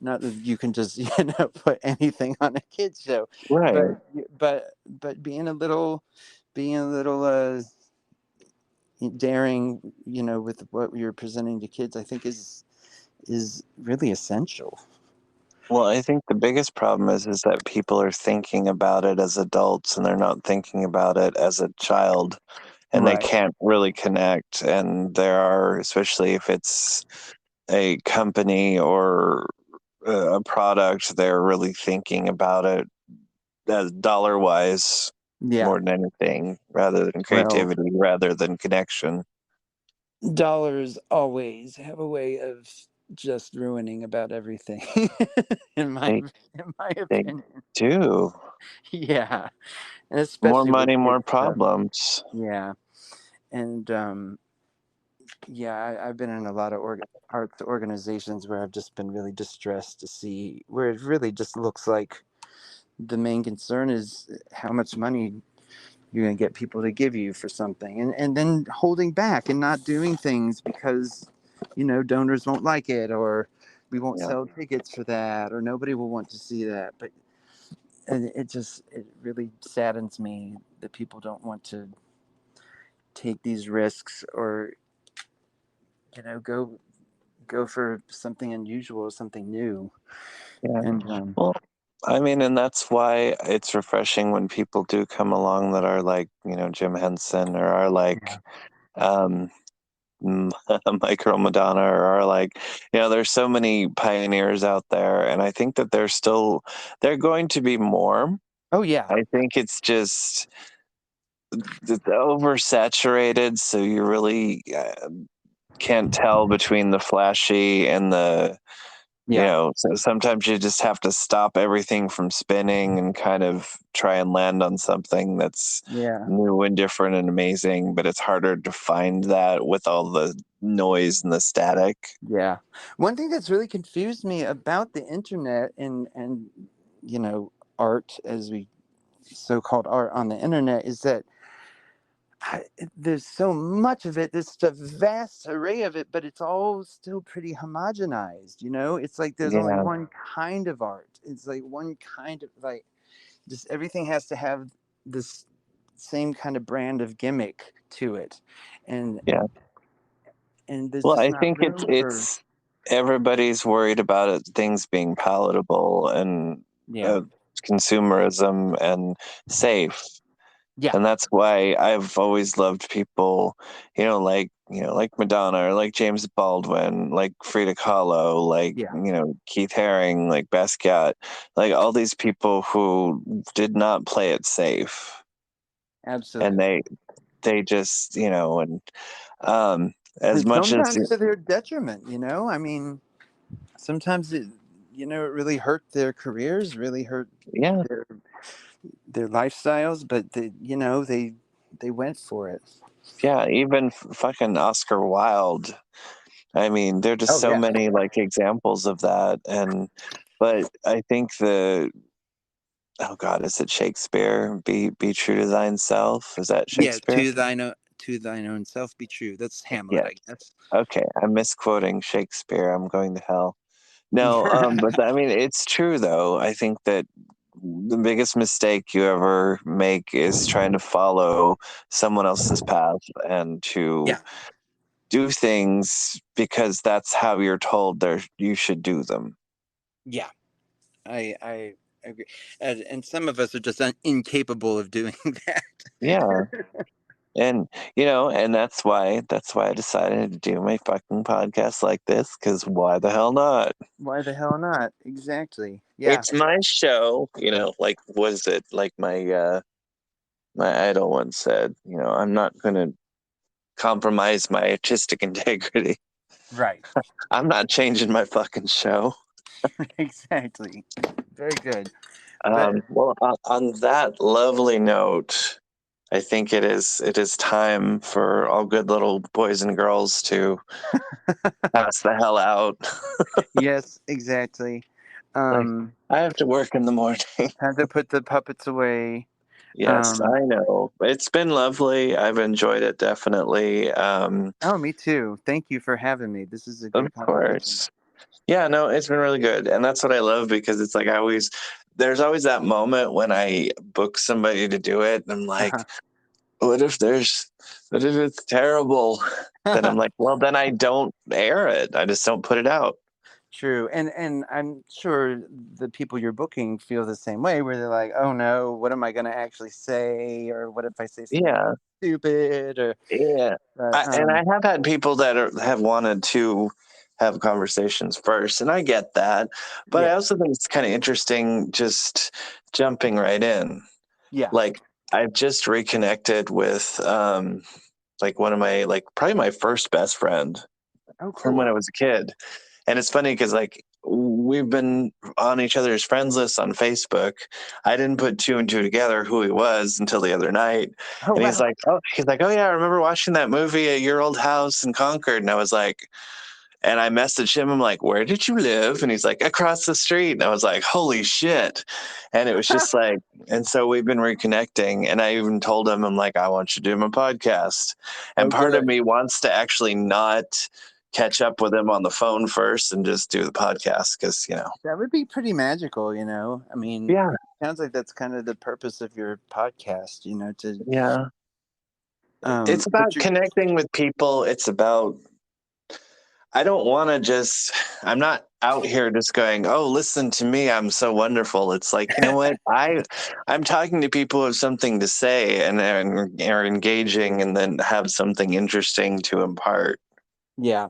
not that you can just put anything on a kids show, Right. but being a little daring, with what you're presenting to kids, I think is really essential. Well, I think the biggest problem is that people are thinking about it as adults and they're not thinking about it as a child. and they Right. can't really connect. And there are, especially if it's a company or a product, they're really thinking about it as dollar wise Yeah. more than anything, rather than Well, creativity, rather than connection. dollars always have a way of just ruining about everything, in my They in my they opinion. do. Yeah, and More especially with money, kids more stuff. problems. Yeah, and yeah, I've been in a lot of arts organizations where I've just been really distressed to see where it really just looks like the main concern is how much money you're going to get people to give you for something, and then holding back and not doing things because donors won't like it, or we won't Yeah, sell tickets for that, or nobody will want to see that. But and it really saddens me that people don't want to take these risks, or go for something unusual, something new. yeah. And Well, I mean, and that's why it's refreshing when people do come along that are like, Jim Henson, or are yeah. like um Micro Madonna, or are like, there's so many pioneers out there, and I think that they're going to be more. Oh yeah. I think it's just it's oversaturated, so you really can't tell between the flashy and the Yeah. so sometimes you just have to stop everything from spinning and kind of try and land on something that's Yeah. new and different and amazing, but it's harder to find that with all the noise and the static. Yeah. One thing that's really confused me about the internet and art, as we so-called art on the internet, is that there's so much of it. There's a vast array of it, but it's all still pretty homogenized. It's like there's only Yeah, one kind of art. It's like one kind of, like, just everything has to have this same kind of brand of gimmick to it, and yeah. there's Well, just I not think it's room for. it's everybody's worried about things being palatable and Yeah. uh, consumerism and safe. Yeah. And that's why I've always loved people, like Madonna, or like James Baldwin, like Frida Kahlo, like Yeah. Keith Haring, like Basquiat, like all these people who did not play it safe, and Absolutely. they just and um as And much as sometimes to their detriment, I mean, sometimes it really hurt their careers, really hurt yeah, their their lifestyles, but they went for it. yeah, even fucking Oscar Wilde. I mean, there are just Oh so yeah. many like examples of that. And but I think oh God, is it Shakespeare? Be true to thine self. Is that Yeah, Shakespeare? to thine own self be true. That's Hamlet, Yes. I guess. Okay, I'm misquoting Shakespeare. I'm going to hell. No, Yeah. but I mean, it's true though. I think that the biggest mistake you ever make is trying to follow someone else's path and to Yeah. do things because that's how you're told you should do them. Yeah. I agree. And some of us are just incapable of doing that. Yeah. And and that's why I decided to do my fucking podcast like this, because why the hell not? Why the hell not? Exactly. Yeah. It's my show, like was it like my idol once said, I'm not gonna compromise my artistic integrity. Right. I'm not changing my fucking show. Exactly. Very good. But Well, on that lovely note, I think it is time for all good little boys and girls to pass the hell out. yes, exactly. Like, Um, I have to work in the morning. Time to put the puppets away. Yes, Um, I know. It's been lovely. I've enjoyed it definitely. oh, me too. Thank you for having me. This is a Of great conversation. course. Yeah, no, it's been really good. And that's what I love, because it's like there's always that moment when I book somebody to do it and I'm like, what if it's terrible? Then I'm like, well, then I don't air it. I just don't put it out. True. And I'm sure the people you're booking feel the same way, where they're like, "Oh no, what am I going to actually say, or what if I say something Yeah, stupid?" Or yeah. but And I have had people that have wanted to have conversations first, and I get that. But I yeah, also think it's kind of interesting just jumping right in. yeah. Like I've just reconnected with like one of my like probably my first best friend Oh, from when I cool. was a kid. And it's funny because like we've been on each other's friends lists on Facebook. I didn't put two and two together who he was until the other night. Oh, And wow. he's like, oh yeah, I remember watching that movie at your old house in Concord. And I was like, and I messaged him, I'm like, where did you live? And he's like, across the street. And I was like, holy shit. And it was just like, and so we've been reconnecting. And I even told him, I'm like, I want you to do my podcast. And Oh, part of good. me wants to actually not catch up with him on the phone first and just do the podcast because, That would be pretty magical, you know. I mean, yeah, it sounds like that's kind of the purpose of your podcast, you know, to yeah. It's but about you're connecting with people. It's about I don't want to just, I'm not out here just going, oh, listen to me. I'm so wonderful. It's like, you know what? I'm talking to people who have something to say and are engaging and then have something interesting to impart. yeah.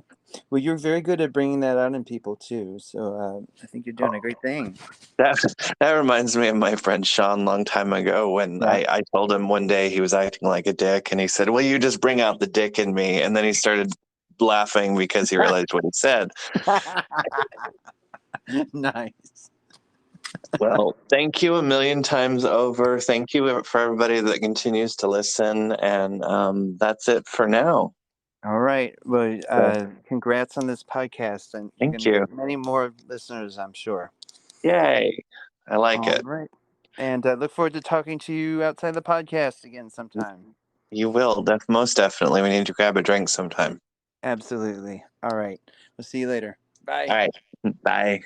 Well, you're very good at bringing that out in people too. So I think you're doing a Oh, great thing. that, that reminds me of my friend Sean long time ago when Yeah. I told him one day he was acting like a dick and he said, well, you just bring out the dick in me. And then he started laughing because he realized what he said. Nice. Well, thank you a million times over. Thank you for everybody that continues to listen. And that's it for now. All right. Well, So, congrats on this podcast, and you're going thank to you. get many more listeners, I'm sure. Yay. I like All it. right. And I look forward to talking to you outside the podcast again sometime. You will. Most definitely. We need to grab a drink sometime. Absolutely. All right. We'll see you later. Bye. All right. Bye.